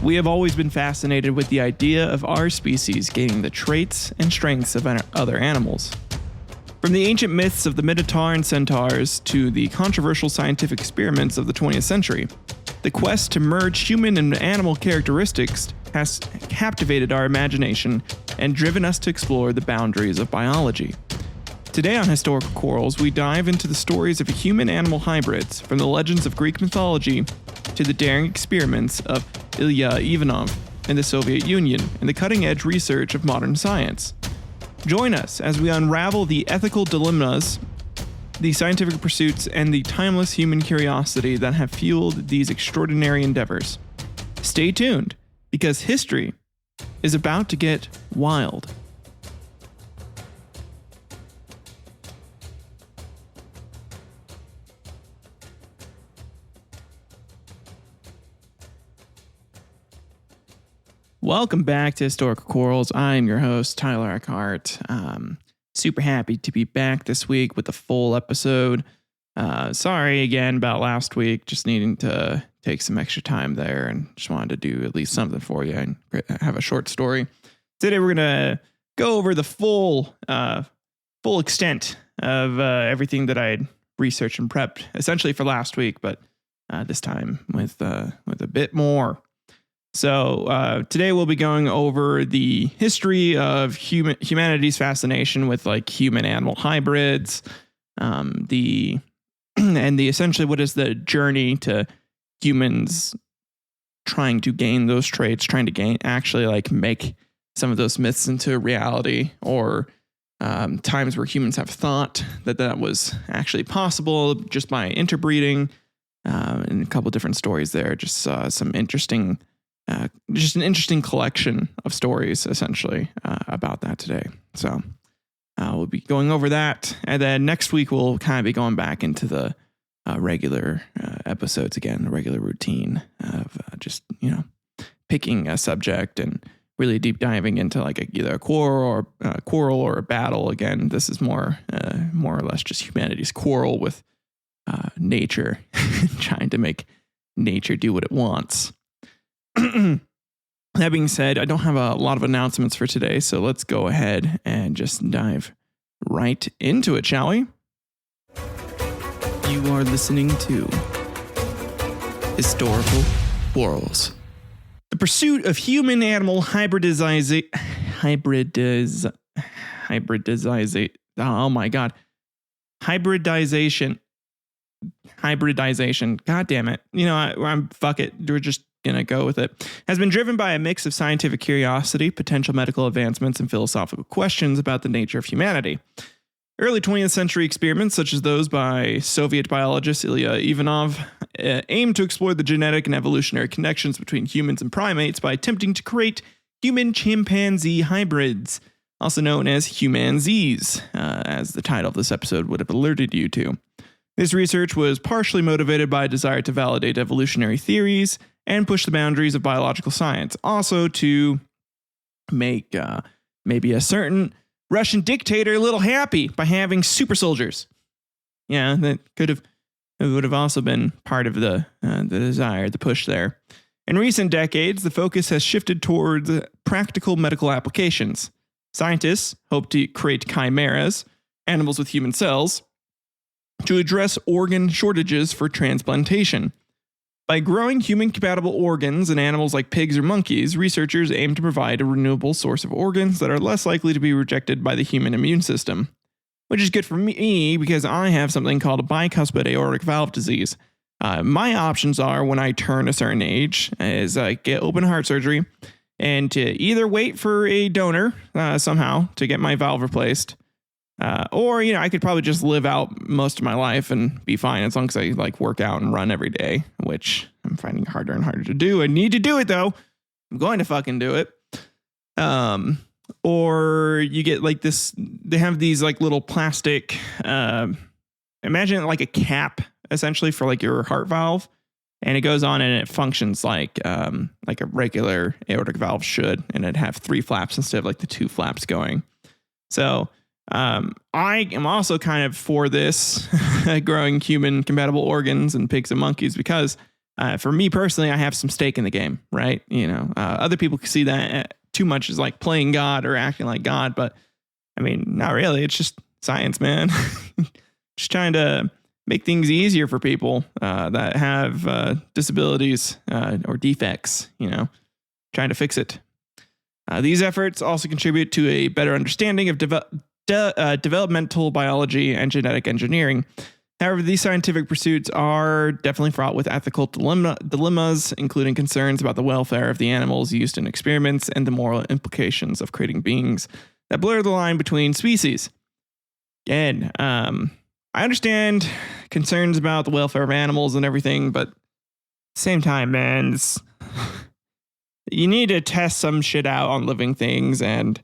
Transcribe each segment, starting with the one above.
We have always been fascinated with the idea of our species gaining the traits and strengths of other animals. From the ancient myths of the Minotaur and centaurs to the controversial scientific experiments of the 20th century, the quest to merge human and animal characteristics has captivated our imagination and driven us to explore the boundaries of biology. Today on Historical Quarrels, we dive into the stories of human-animal hybrids, from the legends of Greek mythology to the daring experiments of Ilya Ivanov and the Soviet Union and the cutting-edge research of modern science. Join us as we unravel the ethical dilemmas, the scientific pursuits, and the timeless human curiosity that have fueled these extraordinary endeavors. Stay tuned, because history is about to get wild. Welcome back to Historical Quarrels. I'm your host, Tyler Eckhardt. Super happy to be back this week with a full episode. Sorry again about last week, just needing to take some extra time there and just wanted to do at least something for you and have a short story. Today we're going to go over the full extent of everything that I'd researched and prepped essentially for last week, but this time with a bit more. So today we'll be going over the history of humanity's fascination with like human-animal hybrids, the essentially what is the journey to humans trying to gain those traits, trying to actually like make some of those myths into reality, or times where humans have thought that was actually possible just by interbreeding, and a couple different stories there. Just some interesting. Just an interesting collection of stories, essentially, about that today. So we'll be going over that. And then next week, we'll kind of be going back into the regular episodes again, the regular routine of just, picking a subject and really deep diving into like either a quarrel or a battle. Again, this is more or less just humanity's quarrel with nature, trying to make nature do what it wants. That being said, I don't have a lot of announcements for today, so let's go ahead and just dive right into it, shall we? You are listening to Historical Quarrels. The pursuit of human-animal hybridization. God damn it. Fuck it. We're just going to go with it. Has been driven by a mix of scientific curiosity, potential medical advancements, and philosophical questions about the nature of humanity. Early 20th century experiments, such as those by Soviet biologist Ilya Ivanov, aimed to explore the genetic and evolutionary connections between humans and primates by attempting to create human-chimpanzee hybrids, also known as humanzees, as the title of this episode would have alerted you to. This research was partially motivated by a desire to validate evolutionary theories and push the boundaries of biological science, also to make maybe a certain Russian dictator a little happy by having super soldiers. Yeah, that would have also been part of the desire, the push there. In recent decades, the focus has shifted towards practical medical applications. Scientists hope to create chimeras, animals with human cells, to address organ shortages for transplantation. By growing human-compatible organs in animals like pigs or monkeys, researchers aim to provide a renewable source of organs that are less likely to be rejected by the human immune system. Which is good for me because I have something called a bicuspid aortic valve disease. My options are, when I turn a certain age, is get open heart surgery and to either wait for a donor somehow to get my valve replaced, or, I could probably just live out most of my life and be fine as long as I work out and run every day, which I'm finding harder and harder to do. I need to do it though. I'm going to fucking do it. Or you get this, they have these little plastic, imagine it like a cap essentially for your heart valve, and it goes on and it functions like a regular aortic valve should, and it'd have 3 flaps instead of the 2 flaps going. So, I am also kind of for this growing human compatible organs in pigs and monkeys because For me personally, I have some stake in the game, right? Other people can see that too much as like playing God or acting like God, but I mean, not really. It's just science, man. Just trying to make things easier for people that have disabilities or defects, trying to fix it. These efforts also contribute to a better understanding of developmental biology and genetic engineering. However, these scientific pursuits are definitely fraught with ethical dilemmas, including concerns about the welfare of the animals used in experiments and the moral implications of creating beings that blur the line between species. Again, I understand concerns about the welfare of animals and everything, but at the same time, man, you need to test some shit out on living things, and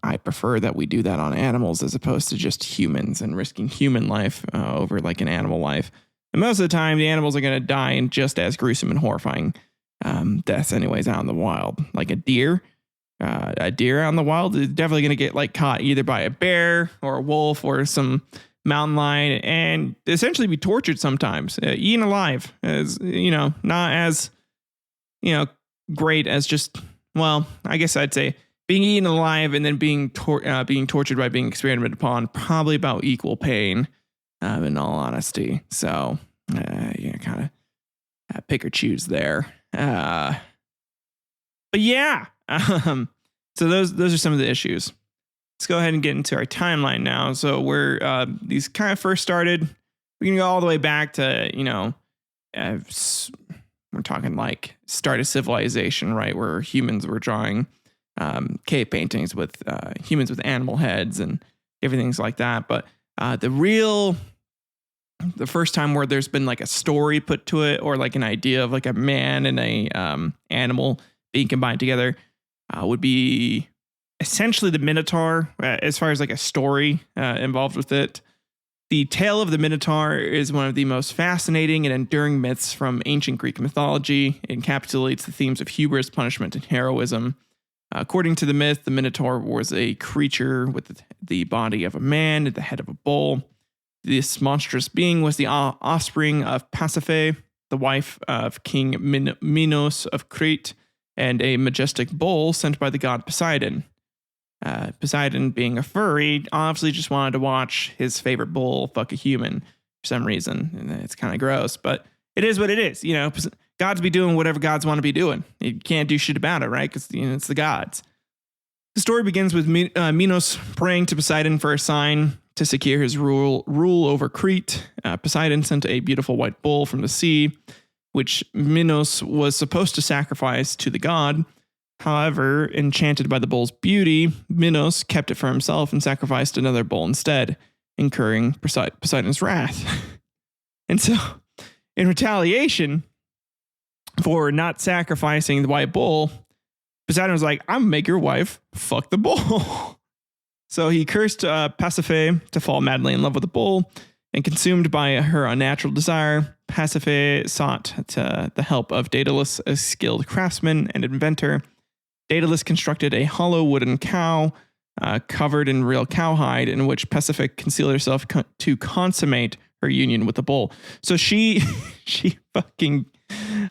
I prefer that we do that on animals as opposed to just humans and risking human life over like an animal life. And most of the time, the animals are going to die in just as gruesome and horrifying deaths anyways out in the wild. Like a deer out in the wild is definitely going to get like caught either by a bear or a wolf or some mountain lion and essentially be tortured sometimes, eaten alive, as not as great as just, well, I guess I'd say being eaten alive and then being tortured by being experimented upon, probably about equal pain, in all honesty. So, kind of pick or choose there. But yeah, so those are some of the issues. Let's go ahead and get into our timeline now. So these kind of first started. We can go all the way back to we're talking like start of civilization, right? Where humans were drawing cave paintings with humans with animal heads and everything's like that. But the first time where there's been like a story put to it or like an idea of like a man and a animal being combined together would be essentially the Minotaur, as far as like a story involved with it. The tale of the Minotaur is one of the most fascinating and enduring myths from ancient Greek mythology. It encapsulates the themes of hubris, punishment, and heroism. According to the myth, the Minotaur was a creature with the body of a man and the head of a bull. This monstrous being was the offspring of Pasiphae, the wife of King Minos of Crete, and a majestic bull sent by the god Poseidon. Poseidon, being a furry, obviously just wanted to watch his favorite bull fuck a human for some reason. And it's kind of gross, but it is what it is. Gods be doing whatever gods want to be doing. You can't do shit about it, right? Because it's the gods. The story begins with Minos praying to Poseidon for a sign to secure his rule over Crete. Poseidon sent a beautiful white bull from the sea, which Minos was supposed to sacrifice to the god. However, enchanted by the bull's beauty, Minos kept it for himself and sacrificed another bull instead, incurring Poseidon's wrath. And so, in retaliation for not sacrificing the white bull, Poseidon was like, I'm gonna make your wife fuck the bull. So he cursed Pasiphae to fall madly in love with the bull, and consumed by her unnatural desire, Pasiphae sought the help of Daedalus, a skilled craftsman and inventor. Daedalus constructed a hollow wooden cow covered in real cowhide, in which Pasiphae concealed herself to consummate her union with the bull. So she fucking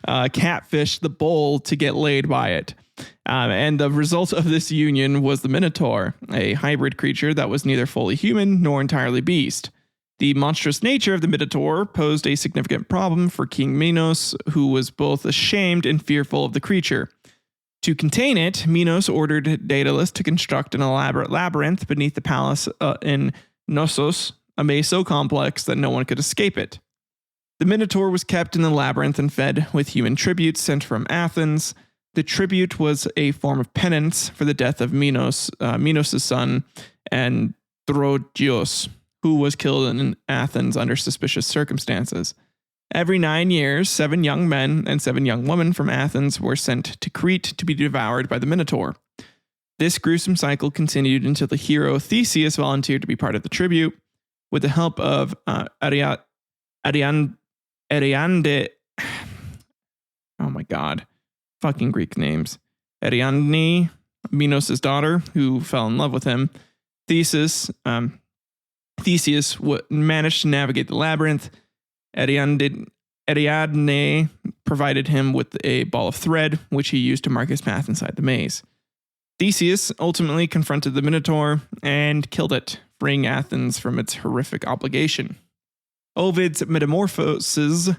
catfished the bull to get laid by it. And the result of this union was the Minotaur, a hybrid creature that was neither fully human nor entirely beast. The monstrous nature of the Minotaur posed a significant problem for King Minos, who was both ashamed and fearful of the creature. To contain it, Minos ordered Daedalus to construct an elaborate labyrinth beneath the palace in Knossos, a maze so complex that no one could escape it. The Minotaur was kept in the labyrinth and fed with human tributes sent from Athens. The tribute was a form of penance for the death of Minos' son, Androgeos, who was killed in Athens under suspicious circumstances. Every 9 years, 7 young men and 7 young women from Athens were sent to Crete to be devoured by the Minotaur. This gruesome cycle continued until the hero Theseus volunteered to be part of the tribute. With the help of Ariande, oh my god, fucking Greek names, Ariadne, Minos' daughter, who fell in love with him, Theseus managed to navigate the labyrinth. Ariadne Ariadne provided him with a ball of thread, which he used to mark his path inside the maze. Theseus ultimately confronted the Minotaur and killed it, freeing Athens from its horrific obligation. Ovid's Metamorphoses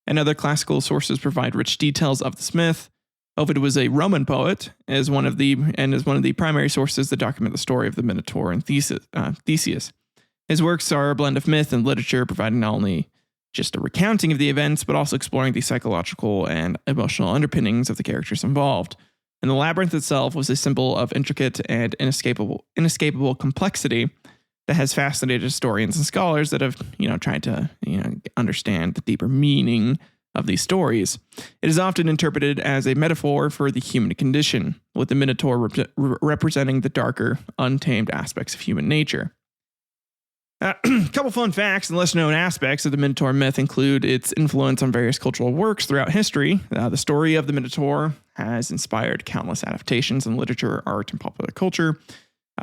and other classical sources provide rich details of this myth. Ovid was a Roman poet, is one of the primary sources that document the story of the Minotaur and Theseus. His works are a blend of myth and literature, providing not only just a recounting of the events, but also exploring the psychological and emotional underpinnings of the characters involved. And the labyrinth itself was a symbol of intricate and inescapable complexity that has fascinated historians and scholars that have, tried to, understand the deeper meaning of these stories. It is often interpreted as a metaphor for the human condition, with the Minotaur representing the darker, untamed aspects of human nature. A couple fun facts and less known aspects of the Minotaur myth include its influence on various cultural works throughout history. The story of the Minotaur has inspired countless adaptations in literature, art, and popular culture.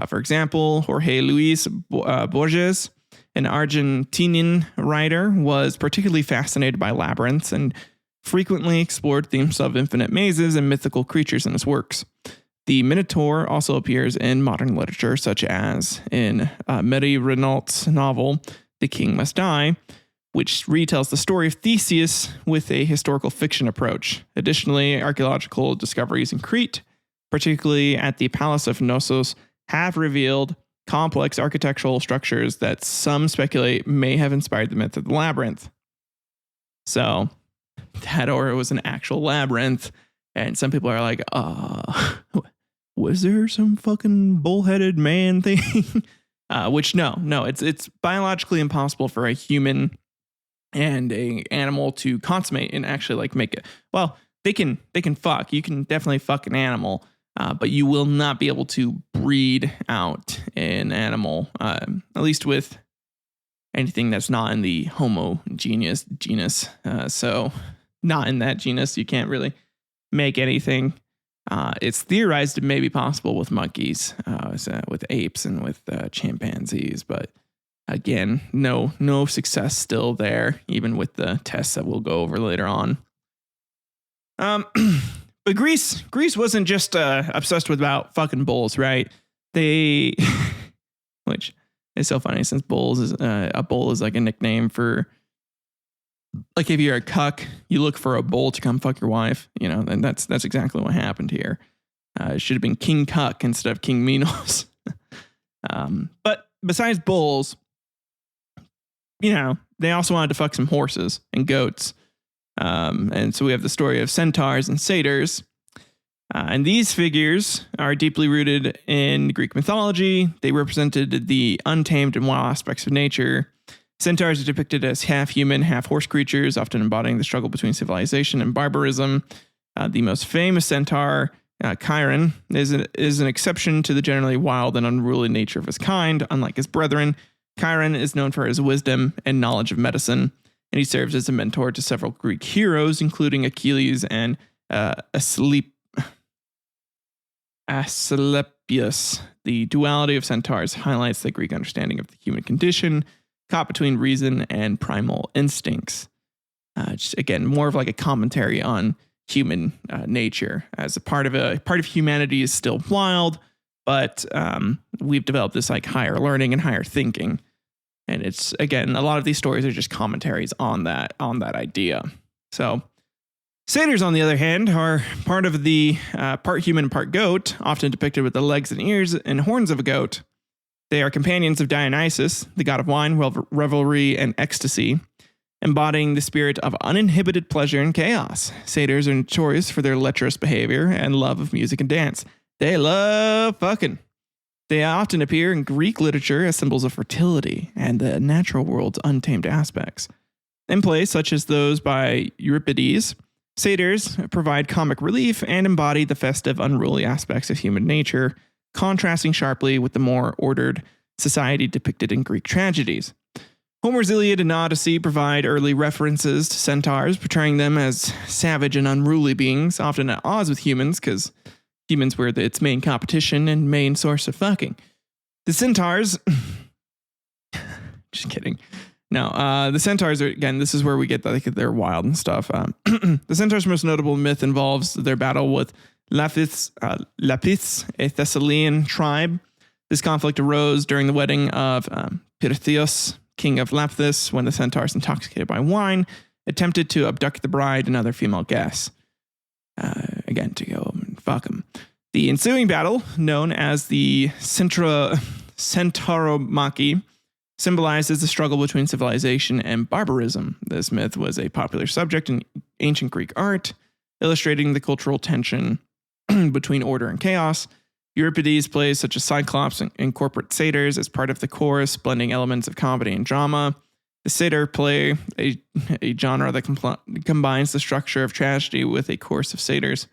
For example, Jorge Luis Borges, an Argentinian writer, was particularly fascinated by labyrinths and frequently explored themes of infinite mazes and mythical creatures in his works. The Minotaur also appears in modern literature, such as in Mary Renault's novel, The King Must Die, which retells the story of Theseus with a historical fiction approach. Additionally, archaeological discoveries in Crete, particularly at the Palace of Knossos, have revealed complex architectural structures that some speculate may have inspired the myth of the labyrinth. So, that or it was an actual labyrinth, and some people are like, was there some fucking bullheaded man thing? Which no, it's biologically impossible for a human and a animal to consummate and actually make it. Well, they can fuck. You can definitely fuck an animal, but you will not be able to breed out an animal, at least with anything that's not in the Homo genus. So not in that genus, you can't really make anything. It's theorized it may be possible with monkeys, with apes, and with chimpanzees, but again, no success still there, even with the tests that we'll go over later on. But Greece wasn't just obsessed with about fucking bulls, right? Which is so funny since a bull is like a nickname for. Like if you're a cuck, you look for a bull to come fuck your wife, and that's exactly what happened here. It should have been King Cuck instead of King Minos. But besides bulls, they also wanted to fuck some horses and goats. And so we have the story of centaurs and satyrs. And these figures are deeply rooted in Greek mythology. They represented the untamed and wild aspects of nature. Centaurs are depicted as half human, half horse creatures, often embodying the struggle between civilization and barbarism. The most famous centaur, Chiron, is an exception to the generally wild and unruly nature of his kind. Unlike his brethren, Chiron is known for his wisdom and knowledge of medicine, and he serves as a mentor to several Greek heroes, including Achilles and Asclepius. The duality of centaurs highlights the Greek understanding of the human condition, caught between reason and primal instincts. Just again, more of like a commentary on human nature, as a part of humanity is still wild, but we've developed this like higher learning and higher thinking. And it's, again, a lot of these stories are just commentaries on that idea. So satyrs, on the other hand, are part of the part human, part goat, often depicted with the legs and ears and horns of a goat. They are companions of Dionysus, the god of wine, revelry, and ecstasy, embodying the spirit of uninhibited pleasure and chaos. Satyrs are notorious for their lecherous behavior and love of music and dance. They love fucking. They often appear in Greek literature as symbols of fertility and the natural world's untamed aspects. In plays such as those by Euripides, satyrs provide comic relief and embody the festive, unruly aspects of human nature, contrasting sharply with the more ordered society depicted in Greek tragedies. Homer's Iliad and Odyssey provide early references to centaurs, portraying them as savage and unruly beings, often at odds with humans, because humans were its main competition and main source of fucking. The centaurs, just kidding. No, the centaurs are, again, this is where we get like they're wild and stuff. The centaurs' most notable myth involves their battle with Lapiths, a Thessalian tribe. This conflict arose during the wedding of Pirithous, king of Lapiths, when the centaurs, intoxicated by wine, attempted to abduct the bride and other female guests. Again, to go and fuck them. The ensuing battle, known as the Centauromachy, symbolizes the struggle between civilization and barbarism. This myth was a popular subject in ancient Greek art, illustrating the cultural tension between order and chaos. Euripides' plays such as Cyclops incorporate satyrs as part of the chorus, blending elements of comedy and drama. The satyr play, a genre that combines the structure of tragedy with a chorus of satyrs,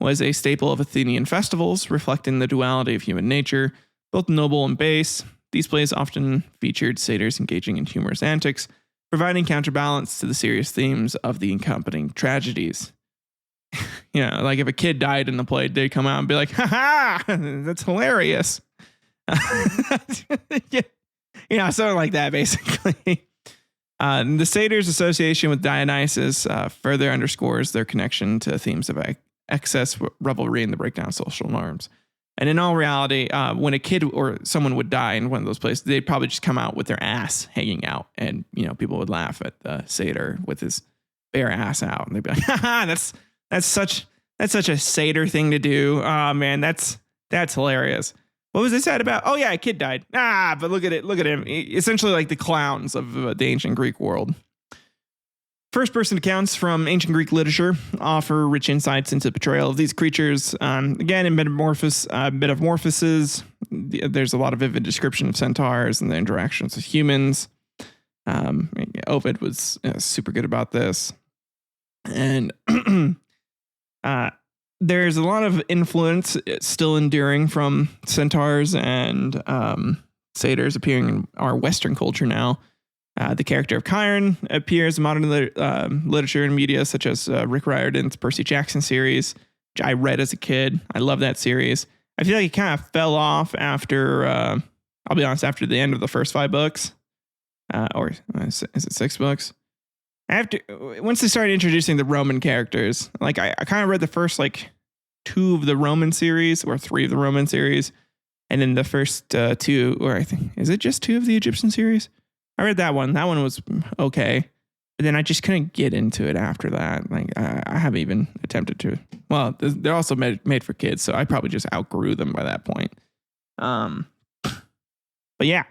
was a staple of Athenian festivals, reflecting the duality of human nature, both noble and base. These plays often featured satyrs engaging in humorous antics, providing counterbalance to the serious themes of the accompanying tragedies. Like if a kid died in the play, they'd come out and be like, "Ha ha, that's hilarious." Something like that, basically. The satyrs' association with Dionysus further underscores their connection to themes of excess, revelry, and the breakdown of social norms. And in all reality, when a kid or someone would die in one of those places, they'd probably just come out with their ass hanging out, and people would laugh at the satyr with his bare ass out, and they'd be like, "Haha, that's such a satyr thing to do. Oh man, that's hilarious." What was it said about? Oh yeah, a kid died. But look at him. Essentially like the clowns of the ancient Greek world. First-person accounts from ancient Greek literature offer rich insights into the portrayal of these creatures. Again, in metamorphoses, there's a lot of vivid description of centaurs and their interactions with humans. Ovid was super good about this. And there's a lot of influence still enduring from centaurs and satyrs appearing in our Western culture now. The character of Chiron appears in modern literature and media, such as Rick Riordan's Percy Jackson series, which I read as a kid. I love that series. I feel like it kind of fell off after, I'll be honest, after the end of the first 5 books. Or is it 6 books? Once they started introducing the Roman characters, like I kind of read the first 2 of the Roman series or 3 of the Roman series. And then the first 2, or I think, is it just 2 of the Egyptian series? I read that one. That one was okay. But then I just couldn't get into it after that. Like I haven't even attempted to. Well, they're also made for kids, so I probably just outgrew them by that point. But yeah,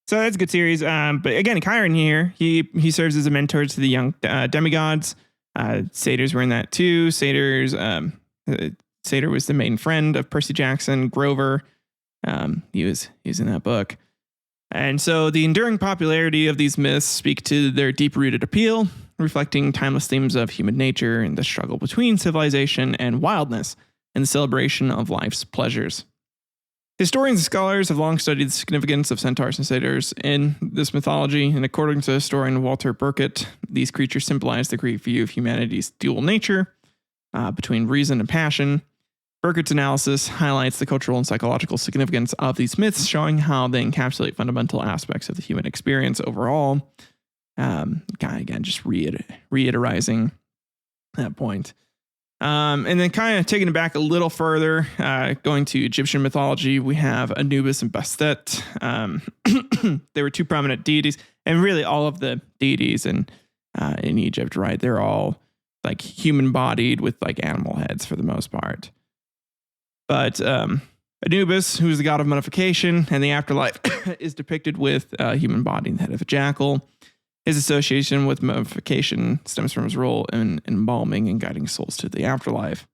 so that's a good series. But again, Chiron here, he serves as a mentor to the young demigods. Satyrs were in that too. Satyr was the main friend of Percy Jackson, Grover. He was in that book. And so the enduring popularity of these myths speak to their deep-rooted appeal, reflecting timeless themes of human nature and the struggle between civilization and wildness and the celebration of life's pleasures. Historians and scholars have long studied the significance of centaurs and satyrs in this mythology, and according to historian Walter Burkett, these creatures symbolize the Greek view of humanity's dual nature between reason and passion. Burkett's analysis highlights the cultural and psychological significance of these myths, showing how they encapsulate fundamental aspects of the human experience overall. Again, just reiterizing that point. And then kind of taking it back a little further, going to Egyptian mythology, we have Anubis and Bastet. They were 2 prominent deities, and really all of the deities in Egypt, right? They're all like human-bodied with like animal heads for the most part. But Anubis, who is the god of mummification and the afterlife, is depicted with a human body in the head of a jackal. His association with mummification stems from his role in embalming and guiding souls to the afterlife.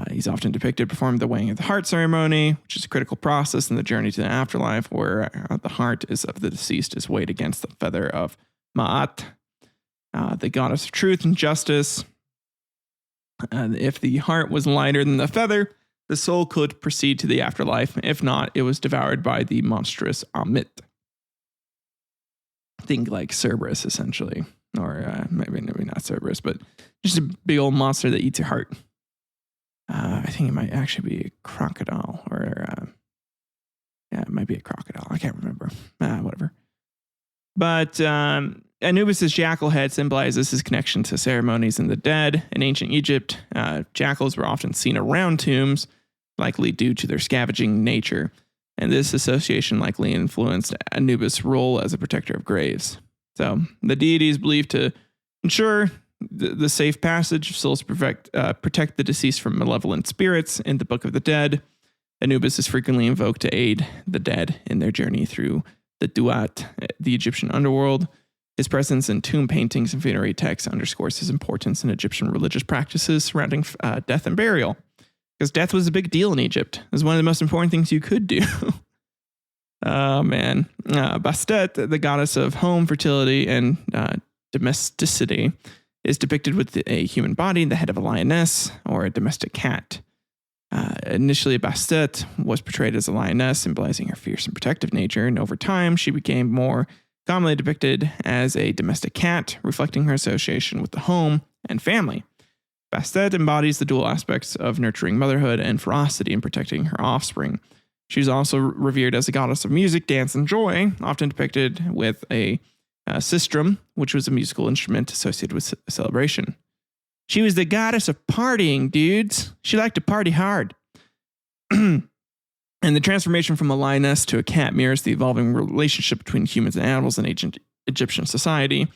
He's often depicted performing the weighing of the heart ceremony, which is a critical process in the journey to the afterlife, where the heart of the deceased is weighed against the feather of Ma'at, the goddess of truth and justice. If the heart was lighter than the feather, the soul could proceed to the afterlife. If not, it was devoured by the monstrous Amit. Think like Cerberus, essentially. Or maybe not Cerberus, but just a big old monster that eats your heart. I think it might actually be a crocodile. Or, it might be a crocodile. I can't remember. Whatever. But Anubis' jackal head symbolizes his connection to ceremonies and the dead. In ancient Egypt, jackals were often seen around tombs, likely due to their scavenging nature. And this association likely influenced Anubis' role as a protector of graves. So the deity is believed to ensure the safe passage of souls, protect the deceased from malevolent spirits. In the Book of the Dead, Anubis is frequently invoked to aid the dead in their journey through the Duat, the Egyptian underworld. His presence in tomb paintings and funerary texts underscores his importance in Egyptian religious practices surrounding death and burial. Because death was a big deal in Egypt. It was one of the most important things you could do. Oh, man. Bastet, the goddess of home, fertility, and domesticity, is depicted with a human body, the head of a lioness, or a domestic cat. Initially, Bastet was portrayed as a lioness, symbolizing her fierce and protective nature, and over time, she became more commonly depicted as a domestic cat, reflecting her association with the home and family. Bastet embodies the dual aspects of nurturing motherhood and ferocity in protecting her offspring. She's also revered as a goddess of music, dance, and joy, often depicted with a sistrum, which was a musical instrument associated with celebration. She was the goddess of partying, dudes. She liked to party hard. And the transformation from a lioness to a cat mirrors the evolving relationship between humans and animals in ancient Egyptian society.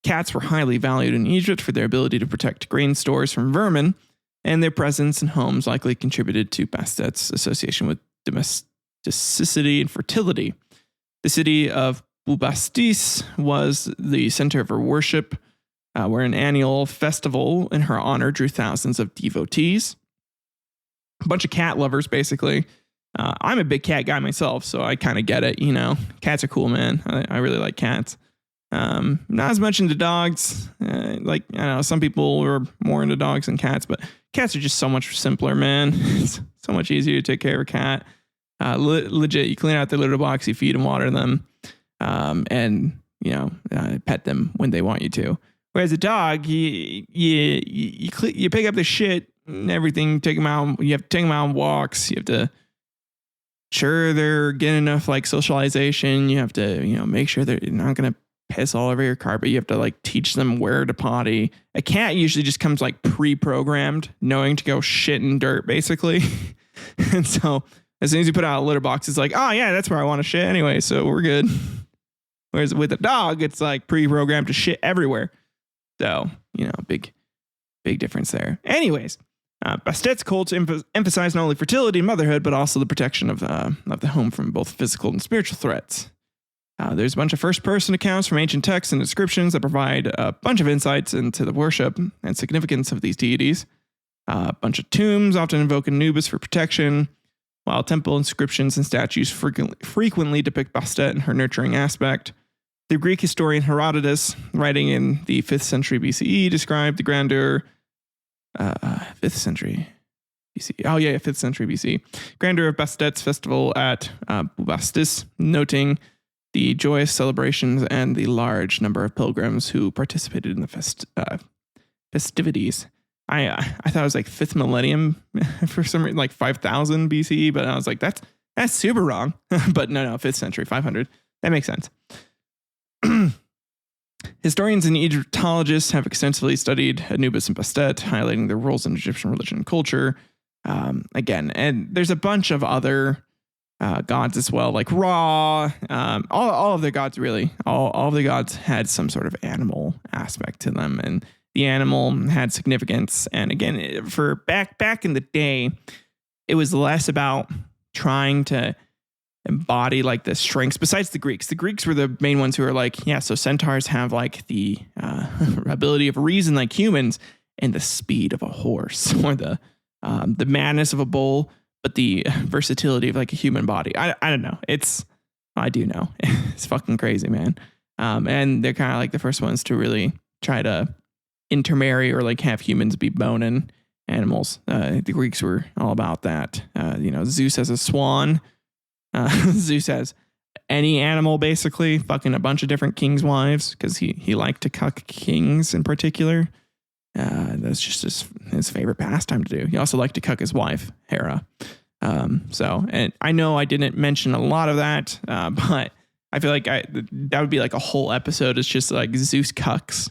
Cats were highly valued in Egypt for their ability to protect grain stores from vermin, and their presence in homes likely contributed to Bastet's association with domesticity and fertility. The city of Bubastis was the center of her worship, where an annual festival in her honor drew thousands of devotees. A bunch of cat lovers, basically. I'm a big cat guy myself, so I kind of get it, you know. Cats are cool, man. I really like cats. Not as much into dogs. Like, I don't know, some people are more into dogs than cats, but cats are just so much simpler, man. It's so much easier to take care of a cat. Legit, you clean out their litter box, you feed and water them, and, you know, pet them when they want you to. Whereas a dog, you pick up the shit and everything, take them out. You have to take them out on walks. You have to sure they're getting enough like socialization. You have to, you know, make sure they're not going to piss all over your carpet. You have to like teach them where to potty. A cat usually just comes like pre-programmed, knowing to go shit in dirt, basically. And so as soon as you put out a litter box, it's like, oh yeah, that's where I want to shit anyway, so we're good. Whereas with a dog, it's like pre-programmed to shit everywhere. So, you know, big difference there. Anyways, Bastet's cults emphasize not only fertility and motherhood, but also the protection of the home from both physical and spiritual threats. There's a bunch of first-person accounts from ancient texts and inscriptions that provide a bunch of insights into the worship and significance of these deities. A bunch of tombs often invoke Anubis for protection, while temple inscriptions and statues frequently depict Bastet and her nurturing aspect. The Greek historian Herodotus, writing in the 5th century BCE, described the grandeur 5th century BCE. Oh yeah, 5th century BCE. Grandeur of Bastet's festival at Bubastis, noting the joyous celebrations and the large number of pilgrims who participated in the festivities. I thought it was like 5th millennium for some reason, like 5000 BCE, but I was like, that's super wrong. But no, 5th century, 500. That makes sense. Historians and Egyptologists have extensively studied Anubis and Bastet, highlighting their roles in Egyptian religion and culture. Again, and there's a bunch of other gods as well, like Ra. All of their gods, really. All of the gods had some sort of animal aspect to them, and the animal had significance. And again, for back in the day, it was less about trying to embody like the strengths. Besides the Greeks were the main ones who are like, yeah, so centaurs have like the ability of reason like humans, and the speed of a horse, or the madness of a bull, but the versatility of like a human body. I don't know. I do know. It's fucking crazy, man. And they're kind of like the first ones to really try to intermarry or like have humans be boning animals. The Greeks were all about that. Zeus has a swan. Zeus has any animal, basically, fucking a bunch of different kings' wives, because he liked to cuck kings in particular. That's just his favorite pastime to do. He also liked to cuck his wife, Hera. And I know I didn't mention a lot of that, but I feel like that would be like a whole episode. It's just like Zeus cucks.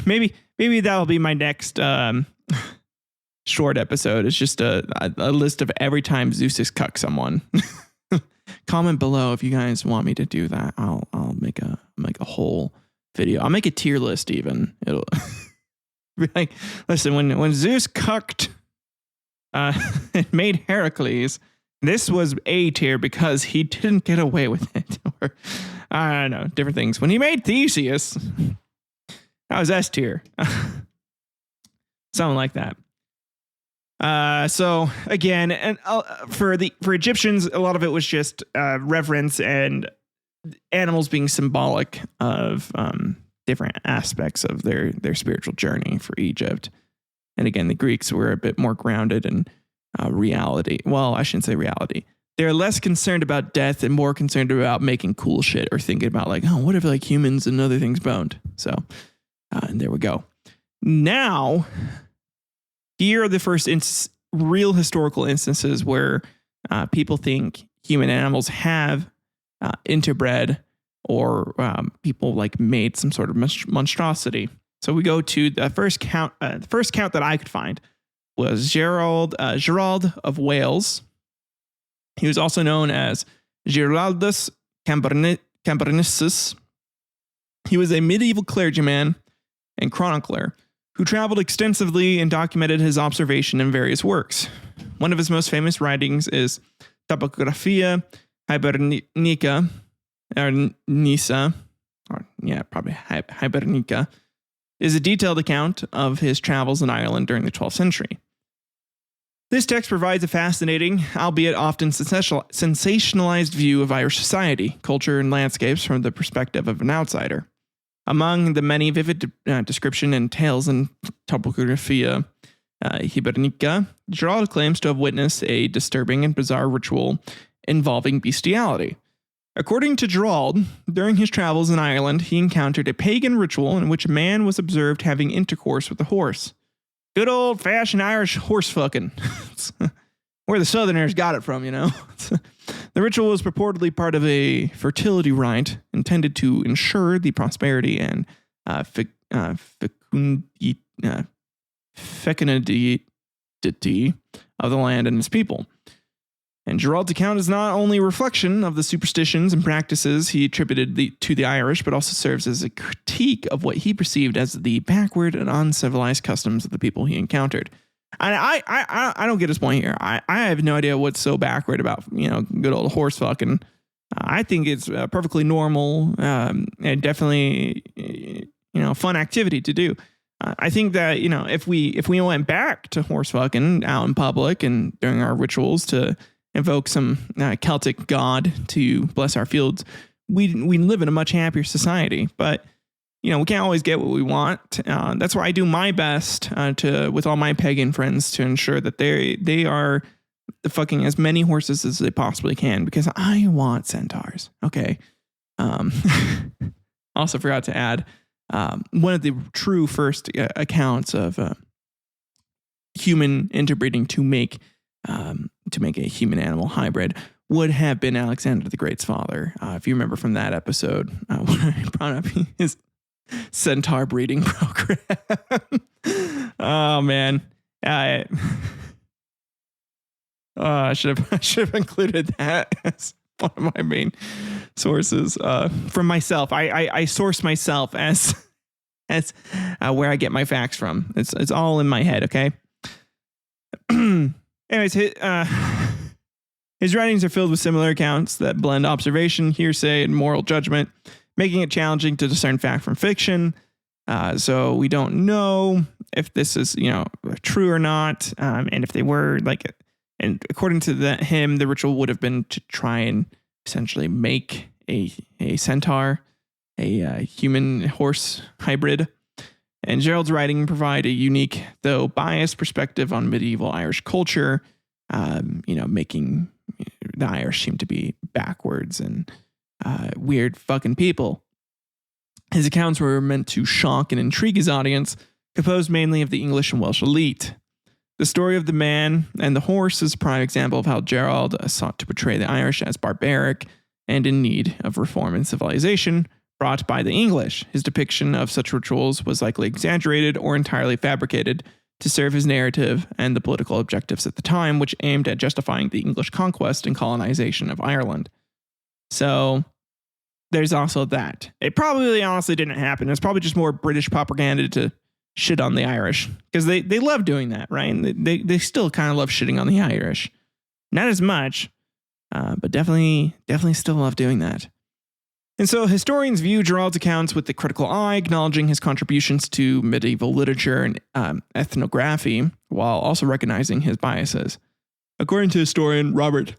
maybe that'll be my next short episode. It's just a list of every time Zeus has cucked someone. Comment below if you guys want me to do that. I'll make a whole video. I'll make a tier list even. It'll be like, listen, when Zeus cucked and made Heracles, this was A tier because he didn't get away with it. Or I don't know, different things. When he made Theseus, that was S tier. Something like that. So again, and for Egyptians, a lot of it was just reverence and animals being symbolic of different aspects of their spiritual journey for Egypt. And again, the Greeks were a bit more grounded in reality. Well, I shouldn't say reality. They're less concerned about death and more concerned about making cool shit or thinking about like, oh, what if like humans and other things boned? So, and there we go. Now, here are the first real historical instances where people think human animals have interbred or people like made some sort of monstrosity. So we go to the first count. The first count that I could find was Gerald of Wales. He was also known as Giraldus Cambrensis. He was a medieval clergyman and chronicler who traveled extensively and documented his observation in various works. One of his most famous writings is Topographia Hibernica, or Nisa, or yeah, probably Hibernica, is a detailed account of his travels in Ireland during the 12th century. This text provides a fascinating, albeit often sensationalized view of Irish society, culture, and landscapes from the perspective of an outsider. Among the many vivid description and tales in Topographia Hibernica, Gerald claims to have witnessed a disturbing and bizarre ritual involving bestiality. According to Gerald, during his travels in Ireland, he encountered a pagan ritual in which a man was observed having intercourse with a horse. Good old-fashioned Irish horse fucking. Where the Southerners got it from, you know. The ritual was purportedly part of a fertility rite intended to ensure the prosperity and fecundity of the land and its people. And Gerald's account is not only a reflection of the superstitions and practices he attributed to the Irish, but also serves as a critique of what he perceived as the backward and uncivilized customs of the people he encountered. And I don't get his point here. I have no idea what's so backward about, you know, good old horse fucking. I think it's perfectly normal and definitely, you know, fun activity to do. I think that, you know, if we went back to horse fucking out in public and during our rituals to invoke some Celtic god to bless our fields, we live in a much happier society. But, you know, we can't always get what we want. That's why I do my best with all my pagan friends to ensure that they are fucking as many horses as they possibly can, because I want centaurs. Okay. Also forgot to add one of the true first accounts of human interbreeding to make a human animal hybrid would have been Alexander the Great's father. If you remember from that episode, when I brought up his centaur breeding program. Oh man. I should have included that as one of my main sources from myself. I source myself as where I get my facts from. It's all in my head. Okay. Anyways, his writings are filled with similar accounts that blend observation, hearsay, and moral judgment, making it challenging to discern fact from fiction. So we don't know if this is, you know, true or not. And if they were and according to him, the ritual would have been to try and essentially make a centaur, a human horse hybrid. And Gerald's writing provide a unique, though biased, perspective on medieval Irish culture, making the Irish seem to be backwards and weird fucking people. His accounts were meant to shock and intrigue his audience, composed mainly of the English and Welsh elite. The story of the man and the horse is a prime example of how Gerald sought to portray the Irish as barbaric and in need of reform and civilization brought by the English. His depiction of such rituals was likely exaggerated or entirely fabricated to serve his narrative and the political objectives at the time, which aimed at justifying the English conquest and colonization of Ireland. So there's also that. It probably honestly didn't happen. It's probably just more British propaganda to shit on the Irish, because they love doing that, right? And they still kind of love shitting on the Irish. Not as much, but definitely still love doing that. And so historians view Gerald's accounts with the critical eye, acknowledging his contributions to medieval literature and ethnography, while also recognizing his biases. According to historian Robert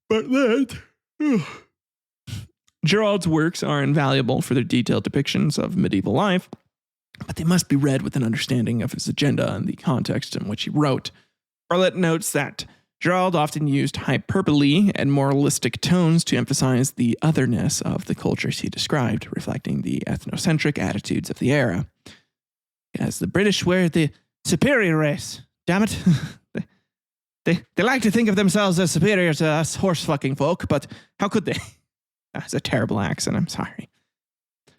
Bartlett, Gerald's works are invaluable for their detailed depictions of medieval life, but they must be read with an understanding of his agenda and the context in which he wrote. Bartlett notes that Gerald often used hyperbole and moralistic tones to emphasize the otherness of the cultures he described, reflecting the ethnocentric attitudes of the era. As the British were the superior race, damn it. they like to think of themselves as superior to us horse-fucking folk, but how could they? That's a terrible accent, I'm sorry.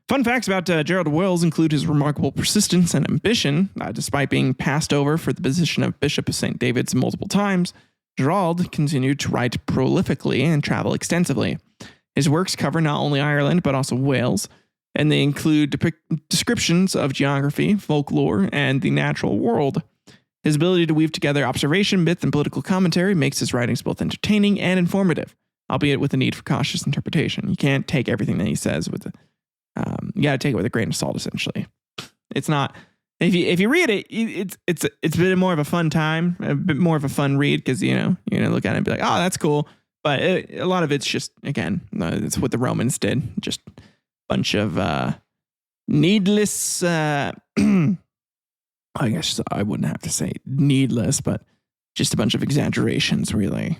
Fun facts about Gerald Wells include his remarkable persistence and ambition. Despite being passed over for the position of Bishop of St. David's multiple times, Gerald continued to write prolifically and travel extensively. His works cover not only Ireland, but also Wales, and they include descriptions of geography, folklore, and the natural world. His ability to weave together observation, myth, and political commentary makes his writings both entertaining and informative, albeit with a need for cautious interpretation. You can't take everything that he says with you got to take it with a grain of salt, essentially. It's not... If you read it, it's a bit more of a fun time, a bit more of a fun read, because you're gonna look at it and be like, oh, that's cool. But a lot of it's just, again, it's what the Romans did, just a bunch of needless. I guess I wouldn't have to say needless, but just a bunch of exaggerations, really.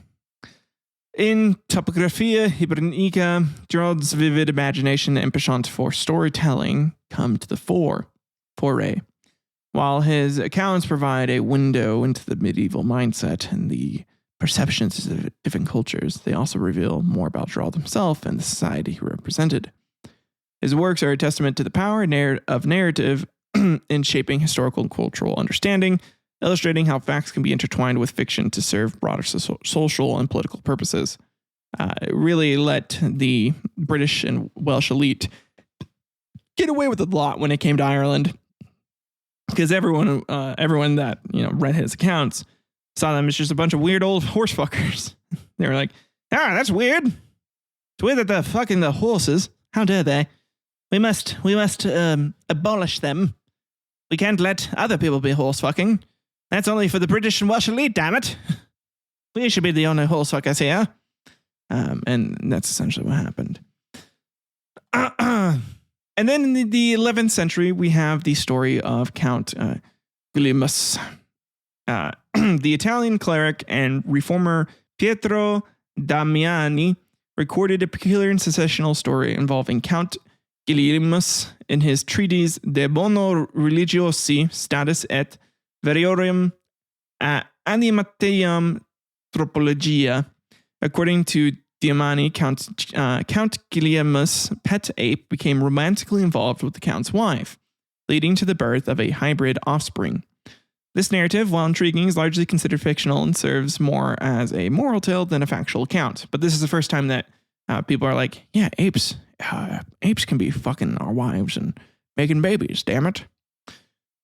In Topographia Hibernica, Gerald's vivid imagination and penchant for storytelling come to the foray. While his accounts provide a window into the medieval mindset and the perceptions of different cultures, they also reveal more about Gerald himself and the society he represented. His works are a testament to the power of narrative in shaping historical and cultural understanding, illustrating how facts can be intertwined with fiction to serve broader social and political purposes. It really let the British and Welsh elite get away with a lot when it came to Ireland. Because everyone that read his accounts saw them as just a bunch of weird old horse fuckers. They were like, that's weird. It's weird that they're fucking the horses. How dare they? We must abolish them. We can't let other people be horse fucking. That's only for the British and Welsh elite, damn it. We should be the only horse fuckers here. And that's essentially what happened. And then in the 11th century, we have the story of Count Guillielmus. The Italian cleric and reformer Pietro Damiani recorded a peculiar and sensational story involving Count Guillielmus in his treatise De Bono Religiosi Status et Variorum Animatiam Tropologia. According to Damiani, Count Guillielmus' pet ape became romantically involved with the Count's wife, leading to the birth of a hybrid offspring. This narrative, while intriguing, is largely considered fictional and serves more as a moral tale than a factual account. But this is the first time that people are like, yeah, apes can be fucking our wives and making babies, damn it.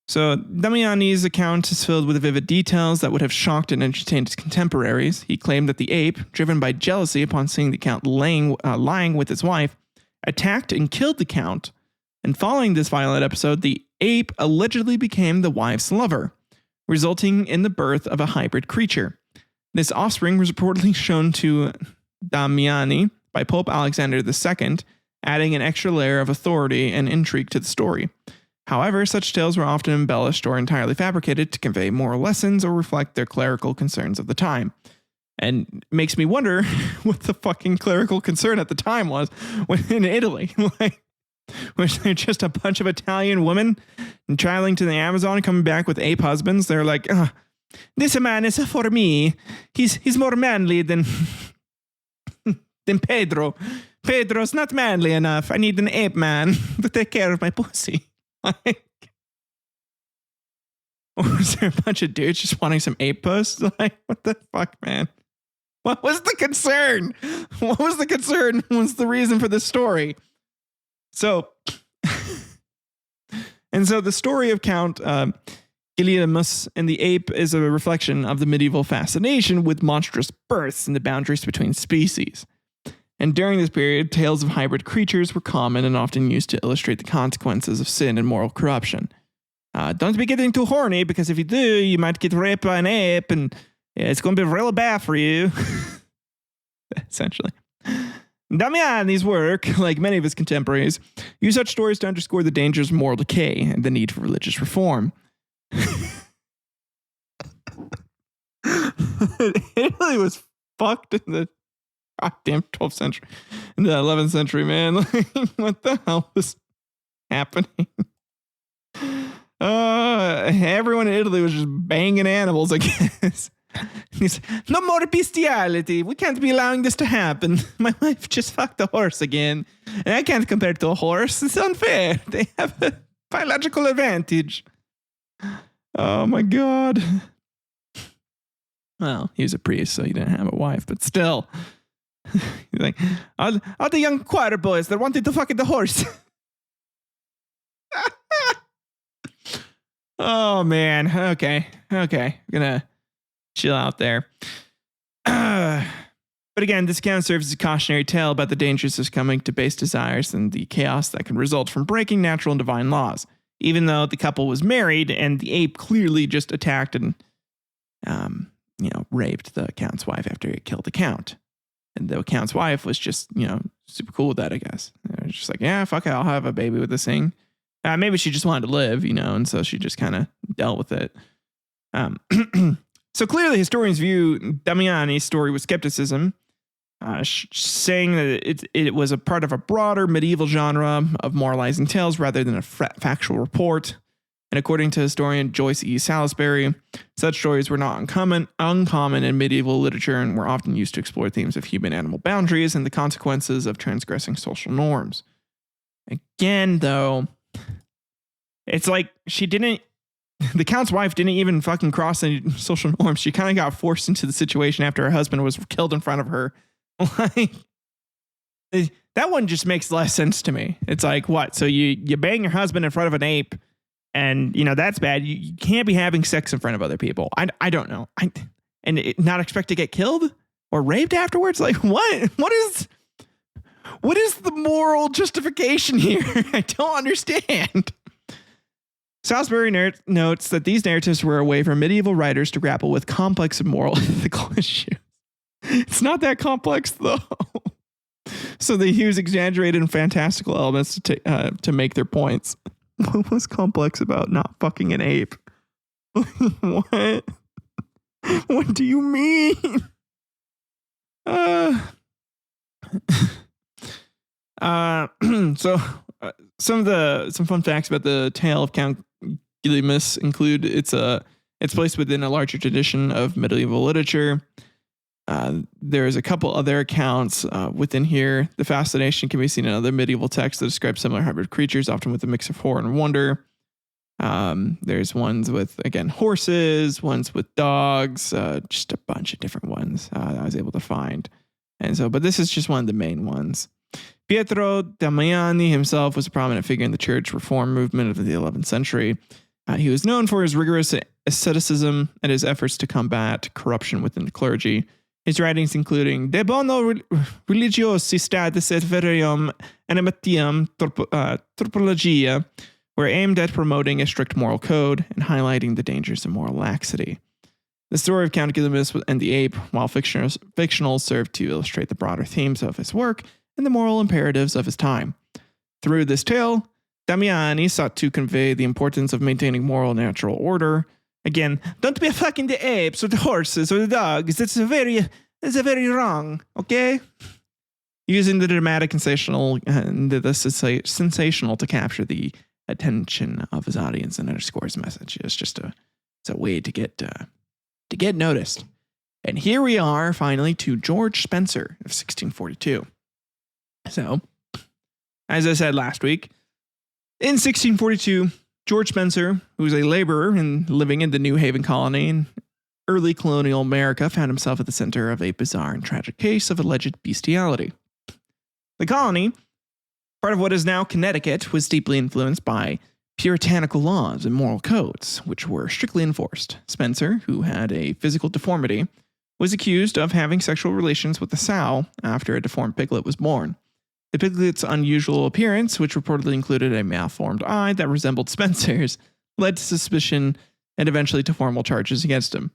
So Damiani's account is filled with vivid details that would have shocked and entertained his contemporaries. He claimed that the ape, driven by jealousy upon seeing the Count lying with his wife, attacked and killed the Count. And following this violent episode, the ape allegedly became the wife's lover, resulting in the birth of a hybrid creature. This offspring was reportedly shown to Damiani by Pope Alexander II, adding an extra layer of authority and intrigue to the story. However, such tales were often embellished or entirely fabricated to convey moral lessons or reflect their clerical concerns of the time. And it makes me wonder what the fucking clerical concern at the time was in Italy. Was there just a bunch of Italian women traveling to the Amazon coming back with ape husbands? They're like, this man is for me. He's more manly than than Pedro. Pedro's not manly enough. I need an ape man to take care of my pussy. Like, or is there a bunch of dudes just wanting some ape puss? Like, what the fuck, man? What was the concern? What was the concern? What's the reason for this story? So, and so the story of Count Guillielmus and the ape is a reflection of the medieval fascination with monstrous births and the boundaries between species. And during this period, tales of hybrid creatures were common and often used to illustrate the consequences of sin and moral corruption. Don't be getting too horny, because if you do, you might get raped by an ape, and it's going to be real bad for you. Essentially. Damiani's work, like many of his contemporaries, used such stories to underscore the dangers of moral decay and the need for religious reform. Italy was fucked in the goddamn 12th century, in the 11th century, man. Like, what the hell was happening? Everyone in Italy was just banging animals, I guess. No more bestiality. We can't be allowing this to happen. My wife just fucked a horse again, and I can't compare it to a horse. It's unfair. They have a biological advantage. Oh my God. Well, he was a priest, so he didn't have a wife, but still. He's like, all the young choir boys that wanted to fuck the horse. Oh man. Okay. I'm gonna chill out there. But again, this account serves as a cautionary tale about the dangers of succumbing to base desires and the chaos that can result from breaking natural and divine laws. Even though the couple was married and the ape clearly just attacked and, raped the count's wife after he killed the count. And the count's wife was just, super cool with that, I guess. Just like, yeah, fuck it, I'll have a baby with this thing. Maybe she just wanted to live, and so she just kind of dealt with it. So clearly historians view Damiani's story with skepticism, saying that it was a part of a broader medieval genre of moralizing tales rather than a factual report. And according to historian Joyce E. Salisbury, such stories were not uncommon in medieval literature and were often used to explore themes of human-animal boundaries and the consequences of transgressing social norms. Again, though, it's like the count's wife didn't even fucking cross any social norms. She kind of got forced into the situation after her husband was killed in front of her. Like, that one just makes less sense to me. It's like, what? So you bang your husband in front of an ape, and that's bad. You can't be having sex in front of other people. I don't know. Not expect to get killed or raped afterwards. Like, what? What is the moral justification here? I don't understand. Salisbury notes that these narratives were a way for medieval writers to grapple with complex and moral ethical issues. It's not that complex, though. So they use exaggerated and fantastical elements to make their points. What was complex about not fucking an ape? What? What do you mean? So some fun facts about the tale of Count Guillielmus include it's placed within a larger tradition of medieval literature. There's a couple other accounts within here. The fascination can be seen in other medieval texts that describe similar hybrid creatures, often with a mix of horror and wonder. There's ones with, again, horses, ones with dogs, just a bunch of different ones I was able to find. But this is just one of the main ones. Pietro Damiani himself was a prominent figure in the church reform movement of the 11th century. He was known for his rigorous asceticism and his efforts to combat corruption within the clergy. His writings, including De Bono Religiosi Status et Verium Animatium Tropologia, were aimed at promoting a strict moral code and highlighting the dangers of moral laxity. The story of Count Guillielmus and the ape, while fictional, served to illustrate the broader themes of his work and the moral imperatives of his time. Through this tale, Damiani sought to convey the importance of maintaining moral natural order. Again, don't be fucking the apes or the horses or the dogs. It's a very wrong, okay? Using the dramatic and sensational to capture the attention of his audience and underscore his message. It's a way to get noticed. And here we are finally to George Spencer of 1642. So, as I said last week, in 1642, George Spencer, who was a laborer and living in the New Haven colony in early colonial America, found himself at the center of a bizarre and tragic case of alleged bestiality. The colony, part of what is now Connecticut, was deeply influenced by puritanical laws and moral codes, which were strictly enforced. Spencer, who had a physical deformity, was accused of having sexual relations with a sow after a deformed piglet was born. The piglet's unusual appearance, which reportedly included a malformed eye that resembled Spencer's, led to suspicion and eventually to formal charges against him.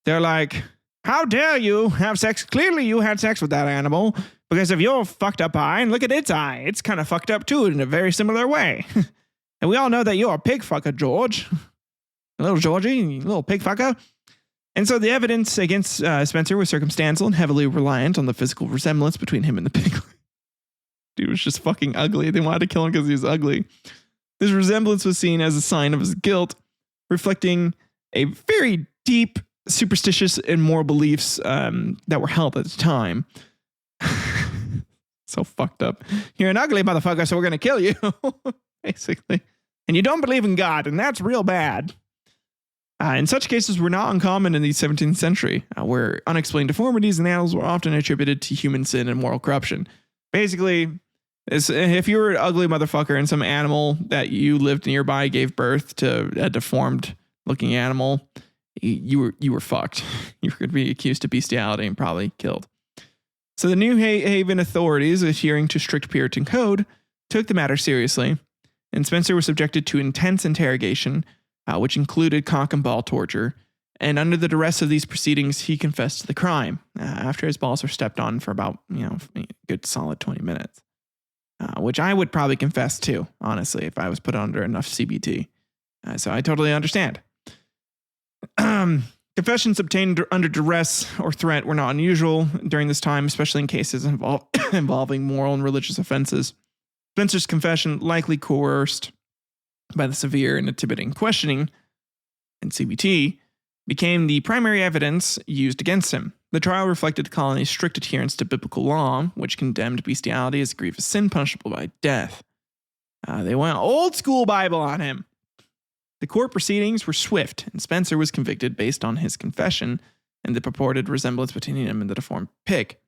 They're like, how dare you have sex? Clearly you had sex with that animal because of your fucked up eye, and look at its eye. It's kind of fucked up too in a very similar way. And we all know that you're a pig fucker, George. Little Georgie, you little pig fucker. And so the evidence against Spencer was circumstantial and heavily reliant on the physical resemblance between him and the piglet. Dude was just fucking ugly. They wanted to kill him because he was ugly. This resemblance was seen as a sign of his guilt, reflecting a very deep superstitious and moral beliefs that were held at the time. So fucked up. You're an ugly motherfucker, so we're going to kill you, basically. And you don't believe in God, and that's real bad. And such cases were not uncommon in the 17th century, where unexplained deformities in animals were often attributed to human sin and moral corruption. Basically, if you were an ugly motherfucker and some animal that you lived nearby gave birth to a deformed looking animal, you were fucked. You were going to be accused of bestiality and probably killed. So the New Haven authorities, adhering to strict Puritan code, took the matter seriously, and Spencer was subjected to intense interrogation, which included cock and ball torture. And under the duress of these proceedings, he confessed to the crime after his balls were stepped on for about, a good solid 20 minutes, which I would probably confess to, honestly, if I was put under enough CBT. So I totally understand. Confessions obtained under duress or threat were not unusual during this time, especially in cases involving moral and religious offenses. Spencer's confession, likely coerced by the severe and intimidating questioning and CBT, became the primary evidence used against him. The trial reflected the colony's strict adherence to biblical law, which condemned bestiality as a grievous sin punishable by death. They went old school Bible on him. The court proceedings were swift, and Spencer was convicted based on his confession and the purported resemblance between him and the deformed pig.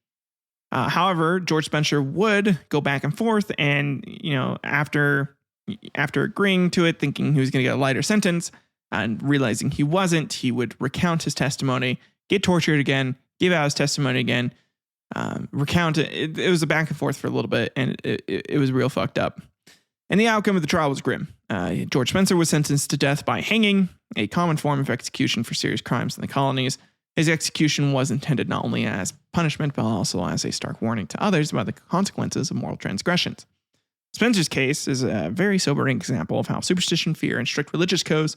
However, George Spencer would go back and forth, and after agreeing to it, thinking he was going to get a lighter sentence, and realizing he wasn't, he would recount his testimony, get tortured again, give out his testimony again, recount it. It was a back and forth for a little bit, and it was real fucked up. And the outcome of the trial was grim. George Spencer was sentenced to death by hanging, a common form of execution for serious crimes in the colonies. His execution was intended not only as punishment, but also as a stark warning to others about the consequences of moral transgressions. Spencer's case is a very sobering example of how superstition, fear, and strict religious codes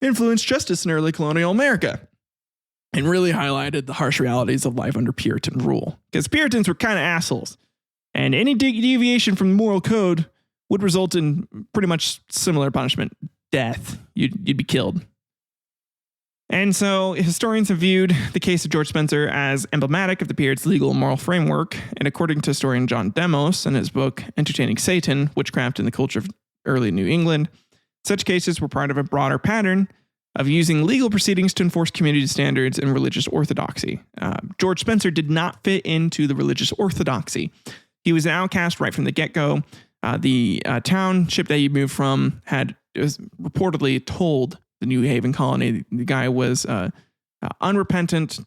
influenced justice in early colonial America, and really highlighted the harsh realities of life under Puritan rule. Because Puritans were kind of assholes, and any deviation from the moral code would result in pretty much similar punishment, death. You'd be killed. And so historians have viewed the case of George Spencer as emblematic of the period's legal and moral framework. And according to historian John Demos in his book, Entertaining Satan, Witchcraft in the Culture of Early New England, such cases were part of a broader pattern of using legal proceedings to enforce community standards and religious orthodoxy. George Spencer did not fit into the religious orthodoxy. He was an outcast right from the get-go. The township that he moved from was reportedly told the New Haven colony the guy was unrepentant,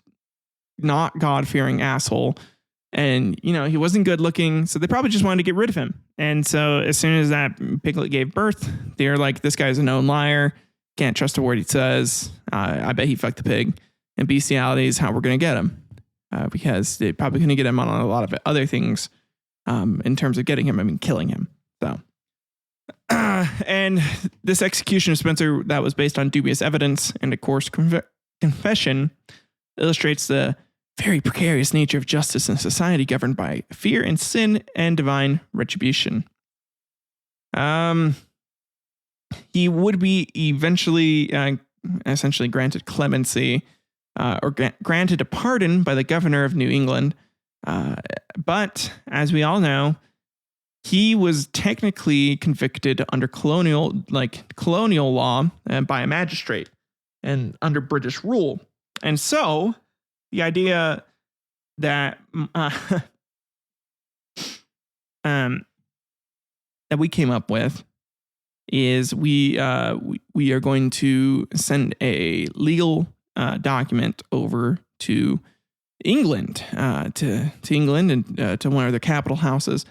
not God-fearing asshole, and he wasn't good looking, so they probably just wanted to get rid of him. And so as soon as that piglet gave birth, they're like, this guy's a known liar, can't trust a word he says. I bet he fucked the pig, and bestiality is how we're going to get him, because they're probably going to get him on a lot of other things in terms of getting him, killing him. So, and this execution of Spencer that was based on dubious evidence and a coarse confession illustrates the very precarious nature of justice in a society governed by fear and sin and divine retribution. He would be eventually essentially granted clemency granted a pardon by the governor of New England. But as we all know, he was technically convicted under colonial law by a magistrate and under British rule. And so the idea that that we came up with is we are going to send a legal document over to England, to England and to one of their capital houses,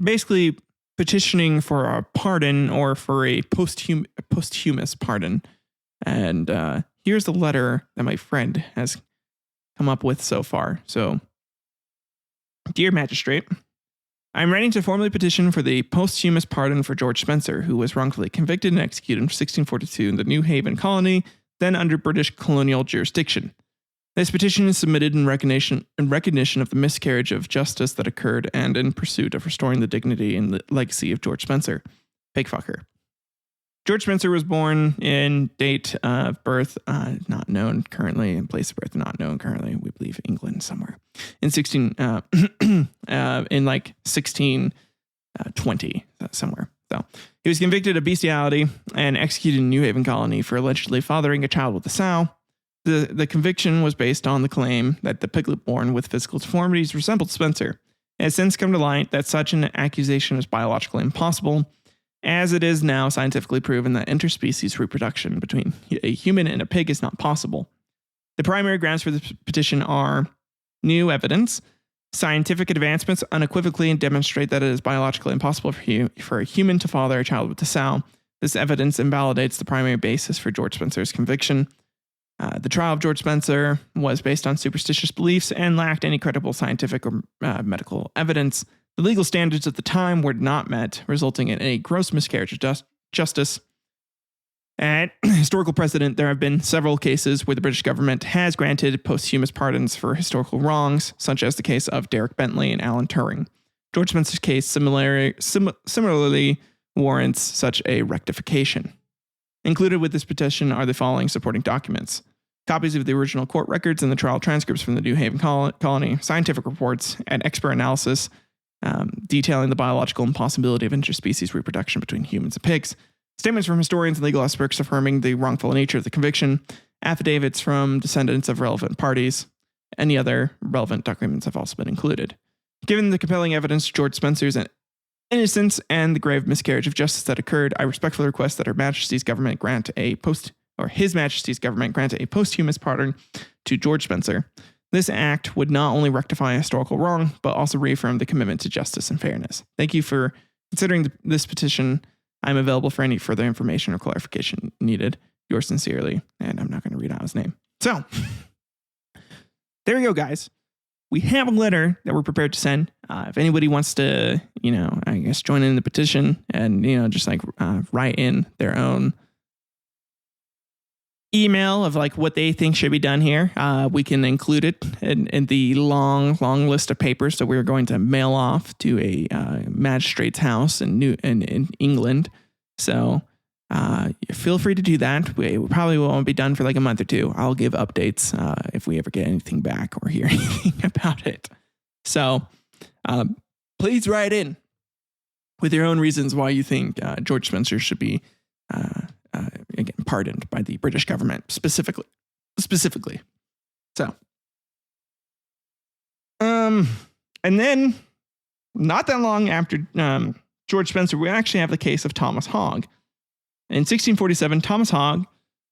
basically petitioning for a pardon or for a posthumous pardon. And here's the letter that my friend has come up with so far. So, dear magistrate, I'm writing to formally petition for the posthumous pardon for George Spencer, who was wrongfully convicted and executed in 1642 in the New Haven colony, then under British colonial jurisdiction. This petition is submitted in recognition of the miscarriage of justice that occurred and in pursuit of restoring the dignity and the legacy of George Spencer. Big fucker. George Spencer was born in date of birth not known currently, and place of birth not known currently. We believe England somewhere in 1620 somewhere. So he was convicted of bestiality and executed in New Haven colony for allegedly fathering a child with a sow. The conviction was based on the claim that the piglet born with physical deformities resembled Spencer. It has since come to light that such an accusation is biologically impossible, as it is now scientifically proven that interspecies reproduction between a human and a pig is not possible. The primary grounds for this petition are new evidence. Scientific advancements unequivocally demonstrate that it is biologically impossible for a human to father a child with a sow. This evidence invalidates the primary basis for George Spencer's conviction. The trial of George Spencer was based on superstitious beliefs and lacked any credible scientific or medical evidence. The legal standards at the time were not met, resulting in a gross miscarriage of justice. At historical precedent, there have been several cases where the British government has granted posthumous pardons for historical wrongs, such as the case of Derek Bentley and Alan Turing. George Spencer's case similarly warrants such a rectification. Included with this petition are the following supporting documents: copies of the original court records and the trial transcripts from the New Haven colony, scientific reports, and expert analysis detailing the biological impossibility of interspecies reproduction between humans and pigs, statements from historians and legal experts affirming the wrongful nature of the conviction, affidavits from descendants of relevant parties. Any other relevant documents have also been included. Given the compelling evidence of George Spencer's innocence and the grave miscarriage of justice that occurred, I respectfully request that His Majesty's government grant a posthumous pardon to George Spencer. This act would not only rectify a historical wrong, but also reaffirm the commitment to justice and fairness. Thank you for considering this petition. I'm available for any further information or clarification needed. Yours sincerely, and I'm not going to read out his name. So, there we go, guys. We have a letter that we're prepared to send. If anybody wants to, I guess join in the petition and, just write in their own email of what they think should be done here, we can include it in the long list of papers that we're going to mail off to a magistrate's house in England. So feel free to do that. We probably won't be done for a month or two. I'll give updates if we ever get anything back or hear anything about it. So please write in with your own reasons why you think George Spencer should be again pardoned by the British government specifically. So and then not that long after George Spencer, we actually have the case of Thomas Hogg. In 1647, Thomas Hogg,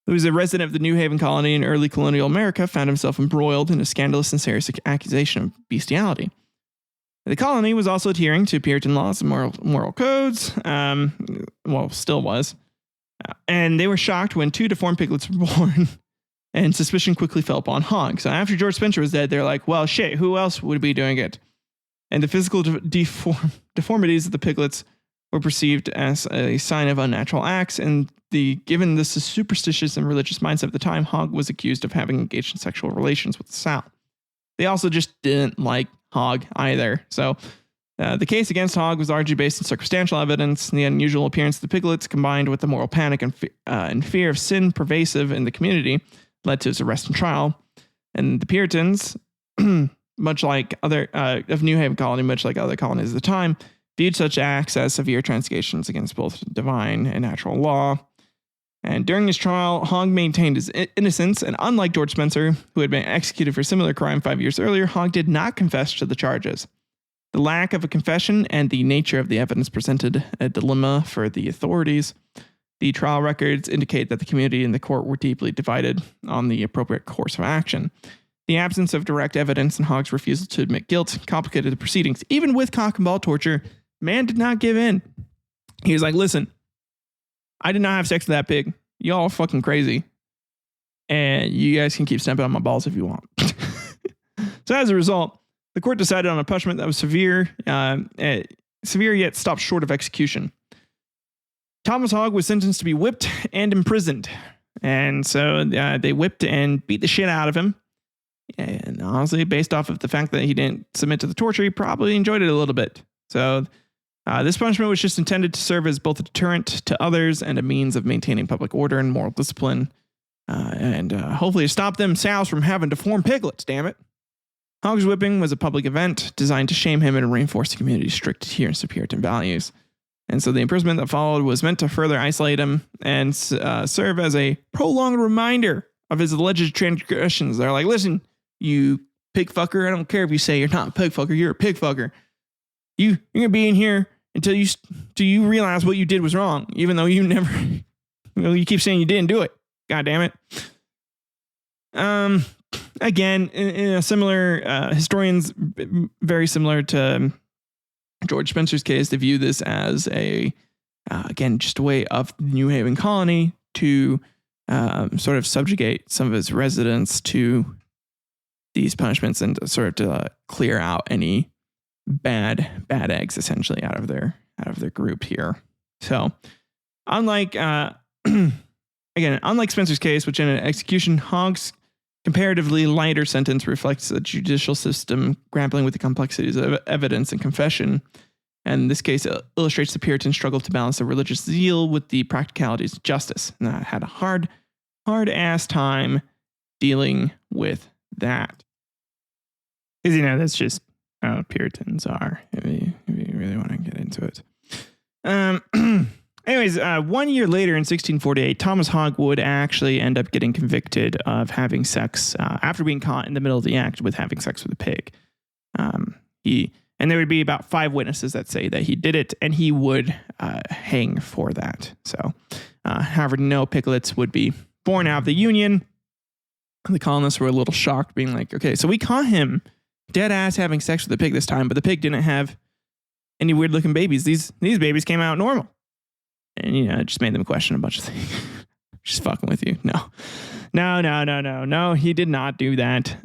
who was a resident of the New Haven colony in early colonial America, found himself embroiled in a scandalous and serious accusation of bestiality. The colony was also adhering to Puritan laws and moral codes, still was. And they were shocked when 2 deformed piglets were born, and suspicion quickly fell upon Hogg. So after George Spencer was dead, they're like, well, shit, who else would be doing it? And the physical deformities of the piglets were perceived as a sign of unnatural acts, and given the superstitious and religious mindset of the time, Hogg was accused of having engaged in sexual relations with the sow. They also just didn't like Hogg either. So the case against Hogg was largely based on circumstantial evidence. The unusual appearance of the piglets, combined with the moral panic and fear of sin pervasive in the community, led to his arrest and trial. And the Puritans, much like other of New Haven colony, much like other colonies at the time, viewed such acts as severe transgressions against both divine and natural law. And during his trial, Hogg maintained his innocence, and unlike George Spencer, who had been executed for a similar crime 5 years earlier, Hogg did not confess to the charges. The lack of a confession and the nature of the evidence presented a dilemma for the authorities. The trial records indicate that the community and the court were deeply divided on the appropriate course of action. The absence of direct evidence and Hogg's refusal to admit guilt complicated the proceedings. Even with cock and ball torture, man did not give in. He was like, listen, I did not have sex with that pig. Y'all are fucking crazy. And you guys can keep stepping on my balls if you want. So as a result, the court decided on a punishment that was severe yet stopped short of execution. Thomas Hogg was sentenced to be whipped and imprisoned. And so they whipped and beat the shit out of him. And honestly, based off of the fact that he didn't submit to the torture, he probably enjoyed it a little bit. So this punishment was just intended to serve as both a deterrent to others and a means of maintaining public order and moral discipline. And hopefully to stop them sows from having to form piglets, damn it. Hogg's whipping was a public event designed to shame him and reinforce the community's strict adherence to Puritan values. And so the imprisonment that followed was meant to further isolate him and serve as a prolonged reminder of his alleged transgressions. They're like, listen, you pig fucker, I don't care if you say you're not a pig fucker, you're a pig fucker. You're going to be in here until you realize what you did was wrong, even though you never, you keep saying you didn't do it. God damn it. Again, in a similar, historians very similar to George Spencer's case, they view this as again, just a way of New Haven colony to sort of subjugate some of its residents to these punishments and sort of to clear out any bad eggs essentially out of their group here. So unlike Spencer's case, which in an execution, Hogg's comparatively lighter sentence reflects a judicial system grappling with the complexities of evidence and confession. And this case illustrates the Puritan struggle to balance the religious zeal with the practicalities of justice. And I had a hard ass time dealing with that. Because, that's just how Puritans are, if you really want to get into it. Anyways, 1 year later in 1648, Thomas Hogg would actually end up getting convicted of having sex after being caught in the middle of the act with having sex with a pig. And there would be about 5 witnesses that say that he did it, and he would hang for that. So, however, no piglets would be born out of the union. The colonists were a little shocked, being like, okay, so we caught him dead ass having sex with a pig this time, but the pig didn't have any weird looking babies. These babies came out normal. And, it just made them question a bunch of things. Just fucking with you. No, he did not do that.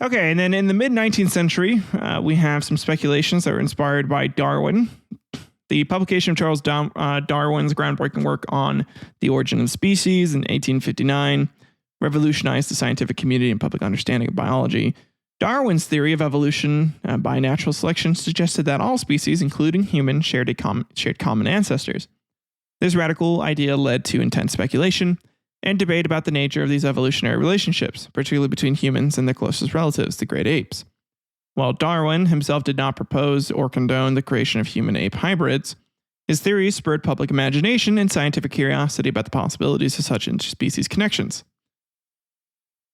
Okay, and then in the mid-19th century, we have some speculations that were inspired by Darwin. The publication of Charles Darwin's groundbreaking work on the origin of species in 1859 revolutionized the scientific community and public understanding of biology. Darwin's theory of evolution by natural selection suggested that all species, including humans, shared common ancestors. This radical idea led to intense speculation and debate about the nature of these evolutionary relationships, particularly between humans and their closest relatives, the great apes. While Darwin himself did not propose or condone the creation of human-ape hybrids, his theories spurred public imagination and scientific curiosity about the possibilities of such interspecies connections.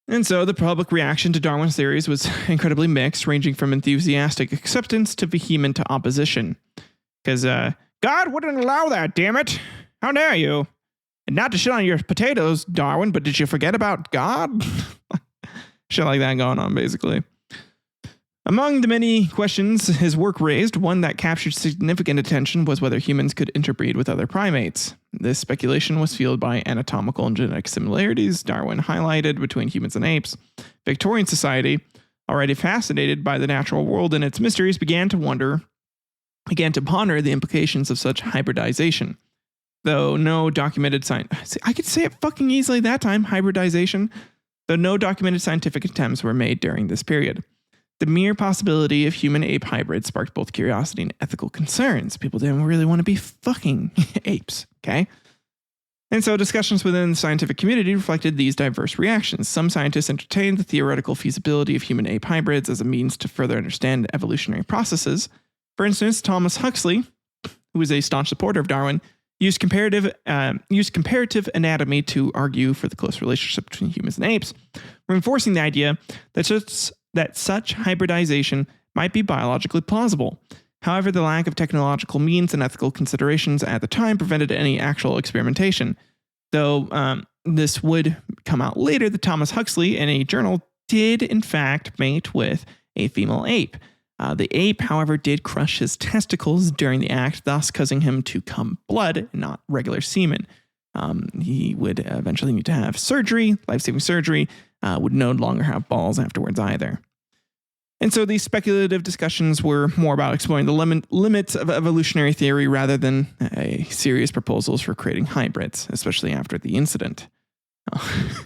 And so the public reaction to Darwin's theories was incredibly mixed, ranging from enthusiastic acceptance to vehement opposition. Because God wouldn't allow that, damn it. How dare you? And not to shit on your potatoes, Darwin, but did you forget about God? Shit like that going on, basically. Among the many questions his work raised, one that captured significant attention was whether humans could interbreed with other primates. This speculation was fueled by anatomical and genetic similarities Darwin highlighted between humans and apes. Victorian society, already fascinated by the natural world and its mysteries, began to ponder the implications of such hybridization. Though no documented I could say it fucking easily that time, hybridization, though no documented scientific attempts were made during this period. The mere possibility of human-ape hybrids sparked both curiosity and ethical concerns. People didn't really want to be fucking apes, okay? And so discussions within the scientific community reflected these diverse reactions. Some scientists entertained the theoretical feasibility of human-ape hybrids as a means to further understand evolutionary processes. For instance, Thomas Huxley, who was a staunch supporter of Darwin, used comparative anatomy to argue for the close relationship between humans and apes, reinforcing the idea that such hybridization might be biologically plausible. However, the lack of technological means and ethical considerations at the time prevented any actual experimentation. Though this would come out later that Thomas Huxley in a journal did in fact mate with a female ape. The ape, however, did crush his testicles during the act, thus causing him to cum blood, not regular semen. He would eventually need to have surgery, life-saving surgery, would no longer have balls afterwards either. And so these speculative discussions were more about exploring the limits of evolutionary theory rather than serious proposals for creating hybrids, especially after the incident. Oh.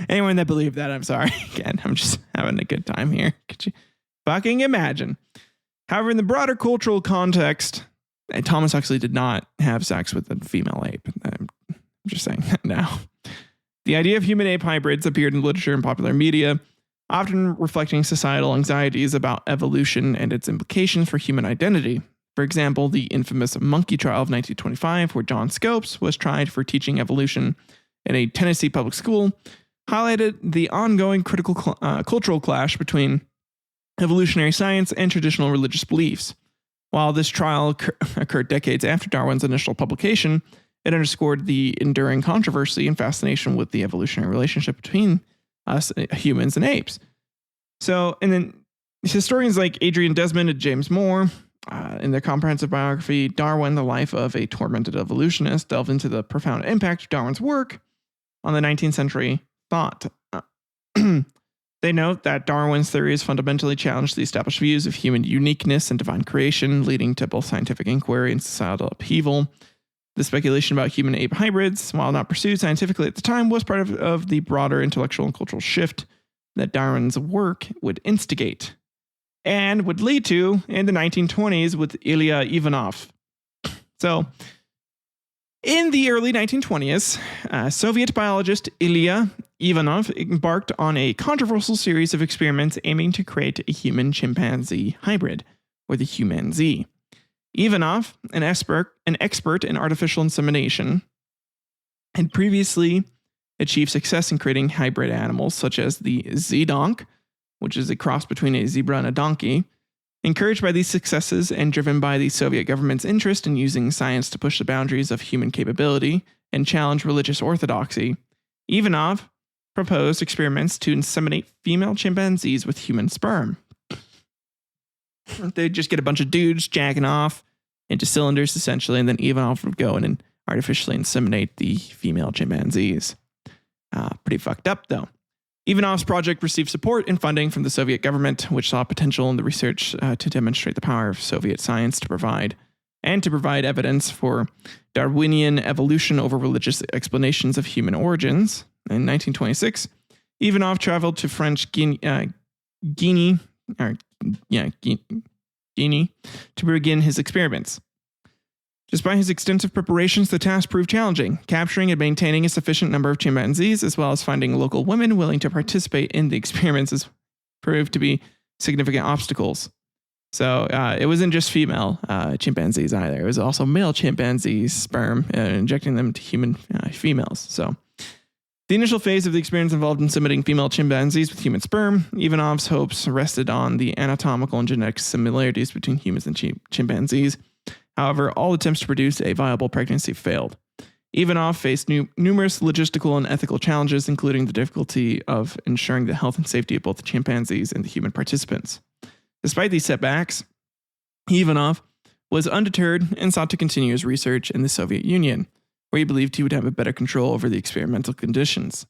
Anyone that believed that, I'm sorry. Again, I'm just having a good time here. Could you fucking imagine? However, in the broader cultural context, Thomas Huxley did not have sex with a female ape. I'm just saying that now. The idea of human-ape hybrids appeared in literature and popular media, often reflecting societal anxieties about evolution and its implications for human identity. For example, the infamous monkey trial of 1925, where John Scopes was tried for teaching evolution in a Tennessee public school, highlighted the ongoing critical cultural clash between evolutionary science and traditional religious beliefs. While this trial occurred decades after Darwin's initial publication, it underscored the enduring controversy and fascination with the evolutionary relationship between us humans and apes. So, and then historians like Adrian Desmond and James Moore, in their comprehensive biography, Darwin, The Life of a Tormented Evolutionist, delved into the profound impact of Darwin's work on the 19th century thought. They note that Darwin's theories fundamentally challenged the established views of human uniqueness and divine creation, leading to both scientific inquiry and societal upheaval. The speculation about human-ape hybrids, while not pursued scientifically at the time, was part of the broader intellectual and cultural shift that Darwin's work would instigate and would lead to in the 1920s with Ilya Ivanov. So, in the early 1920s, Soviet biologist Ilya Ivanov embarked on a controversial series of experiments aiming to create a human-chimpanzee hybrid, or the humanzee. Ivanov, an expert in artificial insemination, had previously achieved success in creating hybrid animals such as the Z-donk, which is a cross between a zebra and a donkey. Encouraged by these successes and driven by the Soviet government's interest in using science to push the boundaries of human capability and challenge religious orthodoxy, Ivanov proposed experiments to inseminate female chimpanzees with human sperm. They'd just get a bunch of dudes jacking off into cylinders, essentially, and then Ivanov would go in and artificially inseminate the female chimpanzees. Pretty fucked up, though. Ivanov's project received support and funding from the Soviet government, which saw potential in the research to demonstrate the power of Soviet science to provide evidence for Darwinian evolution over religious explanations of human origins. In 1926, Ivanov traveled to French Guinea to begin his experiments. Despite his extensive preparations, the task proved challenging. Capturing and maintaining a sufficient number of chimpanzees, as well as finding local women willing to participate in the experiments, proved to be significant obstacles. So it wasn't just female chimpanzees either. It was also male chimpanzees' sperm, injecting them to human females. So the initial phase of the experiment involved inseminating female chimpanzees with human sperm. Ivanov's hopes rested on the anatomical and genetic similarities between humans and chimpanzees. However, all attempts to produce a viable pregnancy failed. Ivanov faced numerous logistical and ethical challenges, including the difficulty of ensuring the health and safety of both the chimpanzees and the human participants. Despite these setbacks, Ivanov was undeterred and sought to continue his research in the Soviet Union, where he believed he would have a better control over the experimental conditions.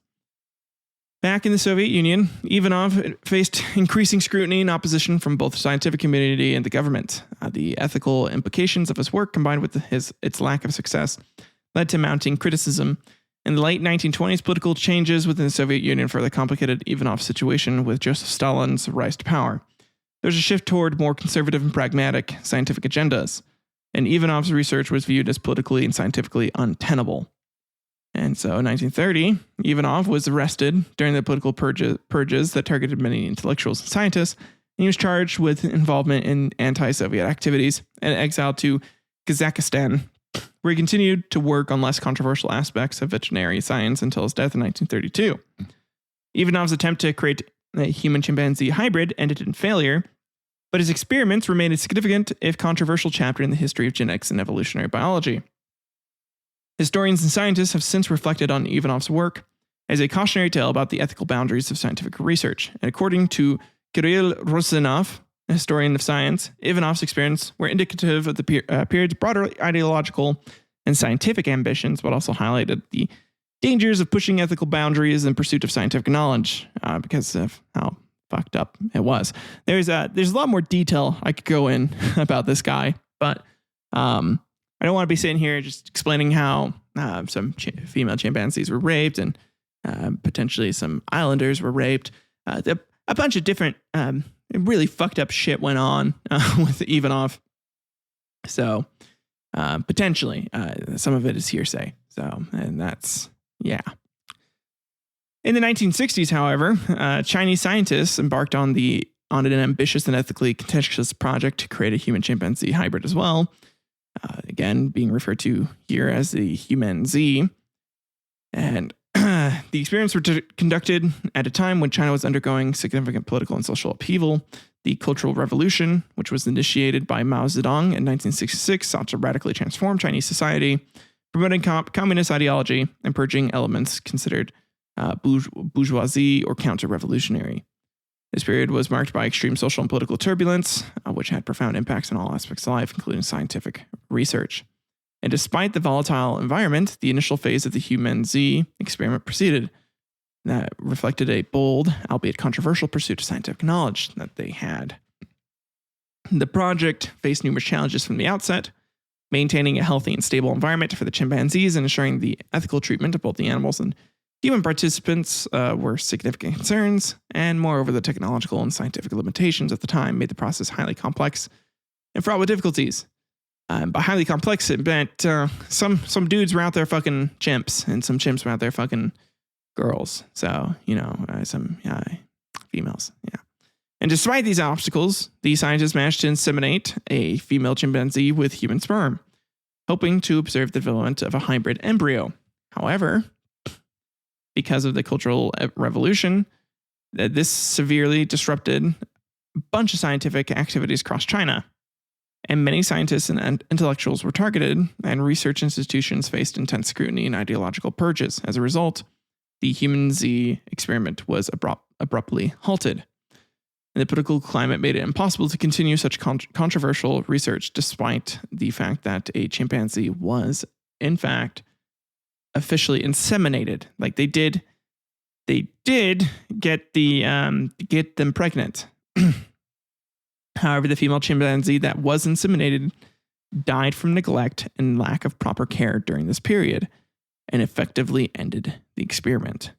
Back in the Soviet Union, Ivanov faced increasing scrutiny and opposition from both the scientific community and the government. The ethical implications of his work, combined with its lack of success, led to mounting criticism. In the late 1920s, political changes within the Soviet Union further complicated Ivanov's situation with Joseph Stalin's rise to power. There was a shift toward more conservative and pragmatic scientific agendas. and Ivanov's research was viewed as politically and scientifically untenable. And so in 1930, Ivanov was arrested during the political purges that targeted many intellectuals and scientists, and he was charged with involvement in anti-Soviet activities and exiled to Kazakhstan, where he continued to work on less controversial aspects of veterinary science until his death in 1932. Ivanov's attempt to create a human-chimpanzee hybrid ended in failure, but his experiments remained a significant, if controversial, chapter in the history of genetics and evolutionary biology. Historians and scientists have since reflected on Ivanov's work as a cautionary tale about the ethical boundaries of scientific research. And according to Kirill Rusinov, a historian of science, Ivanov's experiments were indicative of the period's broader ideological and scientific ambitions, but also highlighted the dangers of pushing ethical boundaries in pursuit of scientific knowledge because of how fucked up it was. There's a lot more detail I could go in about this guy, but I don't want to be sitting here just explaining how some female chimpanzees were raped and potentially some islanders were raped. A bunch of different really fucked up shit went on with Ivanov. So potentially some of it is hearsay. So, and that's, yeah. In the 1960s, however, Chinese scientists embarked on an ambitious and ethically contentious project to create a human-chimpanzee hybrid as well. Again, being referred to here as the human Z. And the experiments were conducted at a time when China was undergoing significant political and social upheaval. The Cultural Revolution, which was initiated by Mao Zedong in 1966, sought to radically transform Chinese society, promoting communist ideology and purging elements considered bourgeoisie or counter-revolutionary. This period was marked by extreme social and political turbulence, which had profound impacts on all aspects of life, including scientific research. And despite the volatile environment, the initial phase of the human Z experiment proceeded. That reflected a bold, albeit controversial, pursuit of scientific knowledge that they had. The project faced numerous challenges from the outset, maintaining a healthy and stable environment for the chimpanzees and ensuring the ethical treatment of both the animals and human participants were significant concerns, and moreover, the technological and scientific limitations at the time made the process highly complex and fraught with difficulties. By highly complex, it meant some dudes were out there fucking chimps, and some chimps were out there fucking girls. So, some females, yeah. And despite these obstacles, the scientists managed to inseminate a female chimpanzee with human sperm, hoping to observe the development of a hybrid embryo. However, because of the Cultural Revolution, this severely disrupted a bunch of scientific activities across China. And many scientists and intellectuals were targeted, and research institutions faced intense scrutiny and ideological purges. As a result, the human Z experiment was abruptly halted. And the political climate made it impossible to continue such controversial research, despite the fact that a chimpanzee was, in fact, officially inseminated. Like they did get them pregnant. However, the female chimpanzee that was inseminated died from neglect and lack of proper care during this period, and effectively ended the experiment.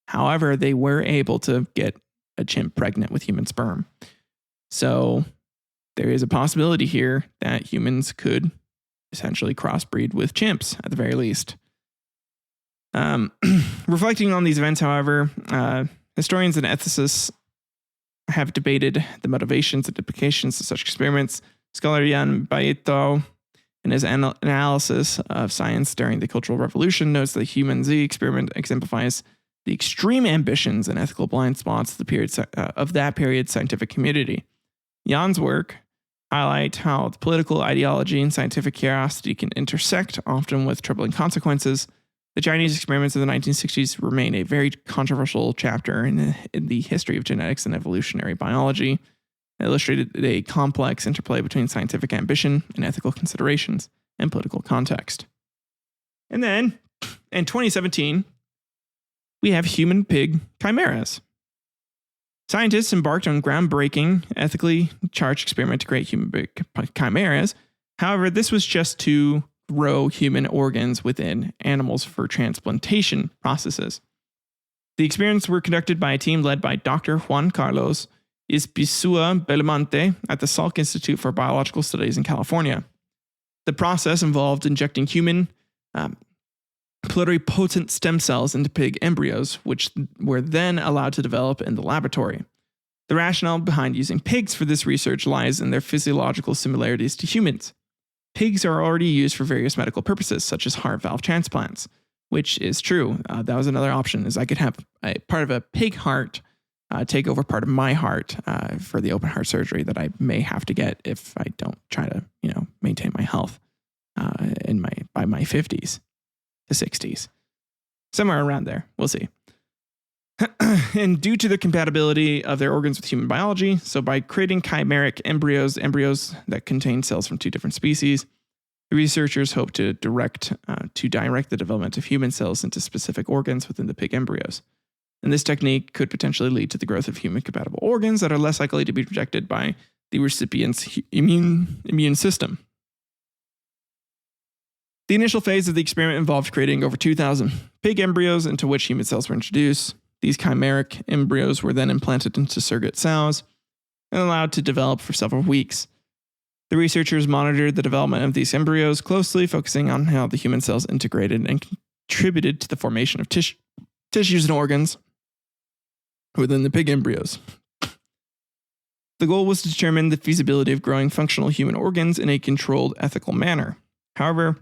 However, they were able to get a chimp pregnant with human sperm. So there is a possibility here that humans could essentially crossbreed with chimps at the very least. Reflecting on these events, however, historians and ethicists have debated the motivations and implications of such experiments. Scholar Jan Baito, in his analysis of science during the Cultural Revolution, notes that the human Z experiment exemplifies the extreme ambitions and ethical blind spots of that period's scientific community. Jan's work highlight how the political ideology and scientific curiosity can intersect, often with troubling consequences. The Chinese experiments of the 1960s remain a very controversial chapter in the history of genetics and evolutionary biology. It illustrated a complex interplay between scientific ambition and ethical considerations and political context. And then, in 2017, we have human-pig chimeras. Scientists embarked on groundbreaking, ethically charged experiment to create human-pig chimeras. However, this was just to grow human organs within animals for transplantation processes. The experiments were conducted by a team led by Dr. Juan Carlos Ispizua Belmonte at the Salk Institute for Biological Studies in California. The process involved injecting human pluripotent stem cells into pig embryos, which were then allowed to develop in the laboratory. The rationale behind using pigs for this research lies in their physiological similarities to humans. Pigs are already used for various medical purposes, such as heart valve transplants, which is true. That was another option, is I could have a part of a pig heart take over part of my heart for the open heart surgery that I may have to get if I don't try to, maintain my health by my 50s to 60s. Somewhere around there. We'll see. And due to the compatibility of their organs with human biology, so by creating chimeric embryos that contain cells from two different species, the researchers hope to direct the development of human cells into specific organs within the pig embryos. And this technique could potentially lead to the growth of human-compatible organs that are less likely to be rejected by the recipient's immune system. The initial phase of the experiment involved creating over 2,000 pig embryos into which human cells were introduced. These chimeric embryos were then implanted into surrogate sows and allowed to develop for several weeks. The researchers monitored the development of these embryos closely, focusing on how the human cells integrated and contributed to the formation of tissues and organs within the pig embryos. The goal was to determine the feasibility of growing functional human organs in a controlled, ethical manner. However,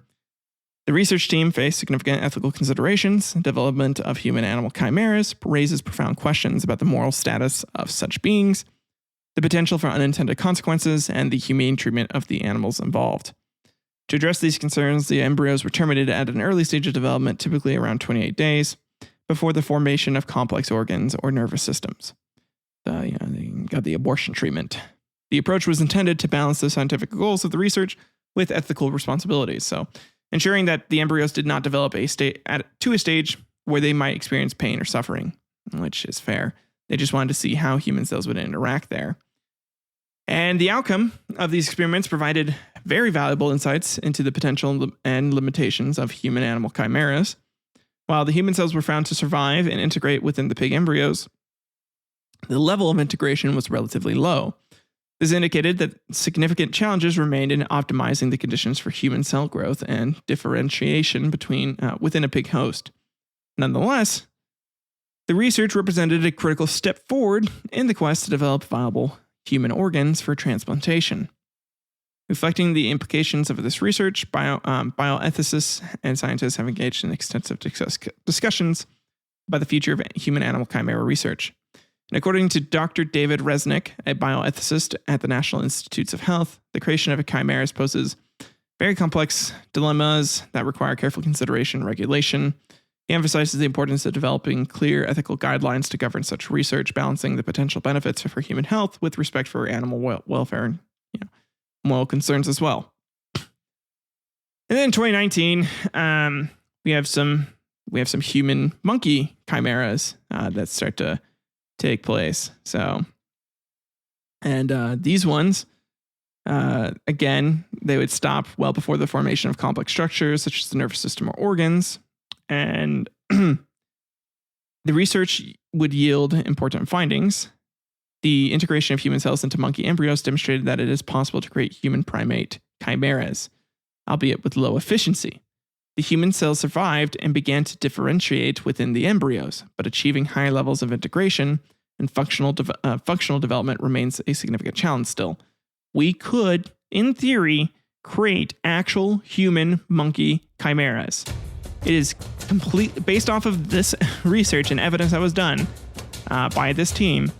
the research team faced significant ethical considerations. Development of human-animal chimeras raises profound questions about the moral status of such beings, the potential for unintended consequences, and the humane treatment of the animals involved. To address these concerns, the embryos were terminated at an early stage of development, typically around 28 days, before the formation of complex organs or nervous systems. They got the abortion treatment. The approach was intended to balance the scientific goals of the research with ethical responsibilities, so ensuring that the embryos did not develop to a stage where they might experience pain or suffering, which is fair. They just wanted to see how human cells would interact there. And the outcome of these experiments provided very valuable insights into the potential and limitations of human-animal chimeras. While the human cells were found to survive and integrate within the pig embryos, the level of integration was relatively low. This indicated that significant challenges remained in optimizing the conditions for human cell growth and differentiation within a pig host. Nonetheless, the research represented a critical step forward in the quest to develop viable human organs for transplantation. Reflecting the implications of this research, bioethicists and scientists have engaged in extensive discussions about the future of human-animal chimera research. And according to Dr. David Resnick, a bioethicist at the National Institutes of Health, the creation of a chimera poses very complex dilemmas that require careful consideration and regulation. He emphasizes the importance of developing clear ethical guidelines to govern such research, balancing the potential benefits for human health with respect for animal welfare and moral concerns as well. And then in 2019, we have some human monkey chimeras that start to take place. So, and these ones, again, they would stop well before the formation of complex structures such as the nervous system or organs. And the research would yield important findings. The integration of human cells into monkey embryos demonstrated that it is possible to create human primate chimeras, albeit with low efficiency. The human cells survived and began to differentiate within the embryos, but achieving high levels of integration and functional development remains a significant challenge still. We could, in theory, create actual human monkey chimeras. It is complete based off of this research and evidence that was done by this team.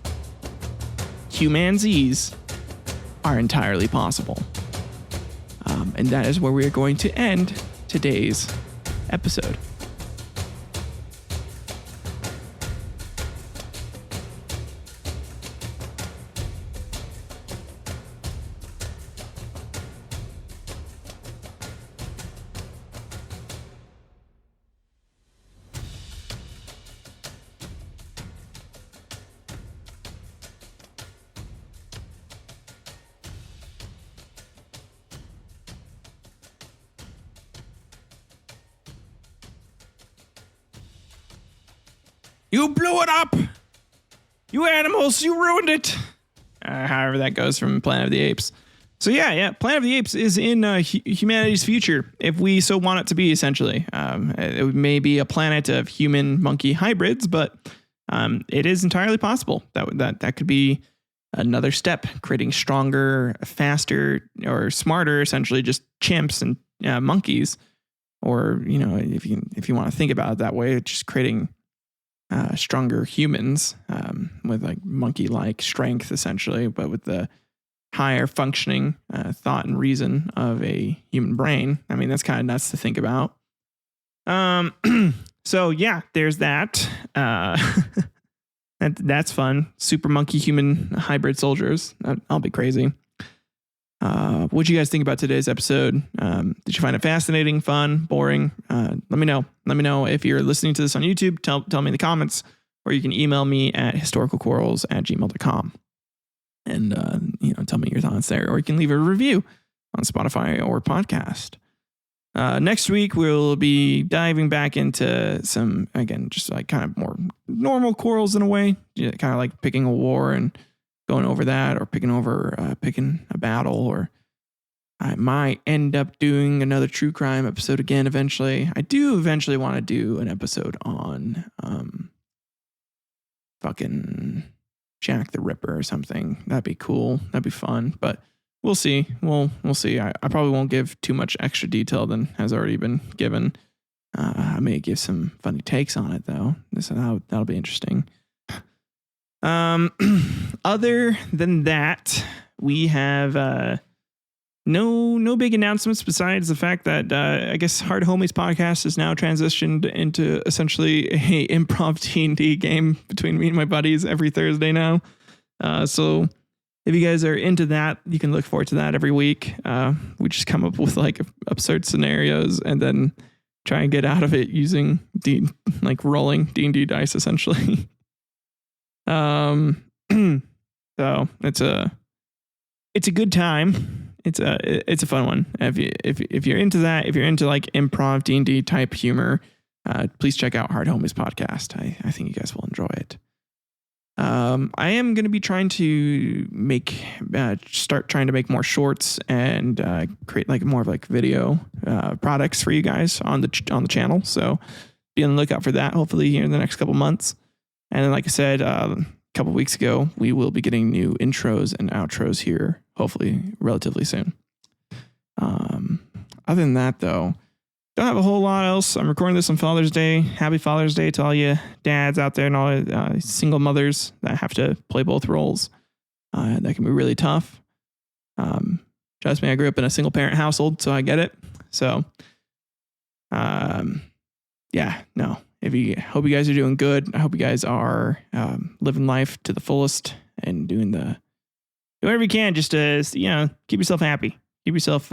Humanzees are entirely possible. And that is where we are going to end today's episode. You blew it up! You animals, you ruined it! However that goes from Planet of the Apes. So yeah, Planet of the Apes is in humanity's future, if we so want it to be. Essentially, it may be a planet of human-monkey hybrids, but it is entirely possible that could be another step, creating stronger, faster, or smarter, essentially just chimps and monkeys. Or if you want to think about it that way, just creating stronger humans with like monkey-like strength, essentially, but with the higher functioning thought and reason of a human brain. I mean, that's kind of nuts to think about. So yeah, there's that. That's fun. Super monkey human hybrid soldiers. I'll be crazy. What'd you guys think about today's episode? Did you find it fascinating, fun, boring? Let me know. Let me know if you're listening to this on YouTube. Tell me in the comments, or you can email me at historicalquarrels@gmail.com. And, tell me your thoughts there, or you can leave a review on Spotify or podcast. Next week, we'll be diving back into some, again, just like kind of more normal quarrels in a way, kind of like picking a war and going over that, or picking a battle, or I might end up doing another true crime episode again eventually. I do eventually want to do an episode on fucking Jack the Ripper or something. That'd be cool. That'd be fun. But we'll see. We'll see. I probably won't give too much extra detail than has already been given. I may give some funny takes on it though. That'll be interesting. Other than that, we have no big announcements besides the fact that I guess Hard Homies podcast is now transitioned into essentially a improv D&D game between me and my buddies every Thursday now. So if you guys are into that, you can look forward to that every week. We just come up with like absurd scenarios and then try and get out of it using rolling D&D dice essentially. So it's a good time. It's a fun one. If you're into that, if you're into like improv D&D type humor, please check out Hard Homies podcast. I think you guys will enjoy it. I am going to be trying to start trying to make more shorts and create like more of like video products for you guys on the channel. So be on the lookout for that. Hopefully here in the next couple months. And then, like I said, a couple weeks ago, we will be getting new intros and outros here, hopefully relatively soon. Other than that, though, don't have a whole lot else. I'm recording this on Father's Day. Happy Father's Day to all you dads out there and all single mothers that have to play both roles. That can be really tough. Trust me, I grew up in a single parent household, so I get it. So, yeah, no. Hope you guys are doing good. I hope you guys are living life to the fullest and do whatever you can just to keep yourself happy. Keep yourself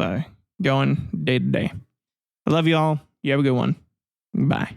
going day to day. I love you all. You have a good one. Bye.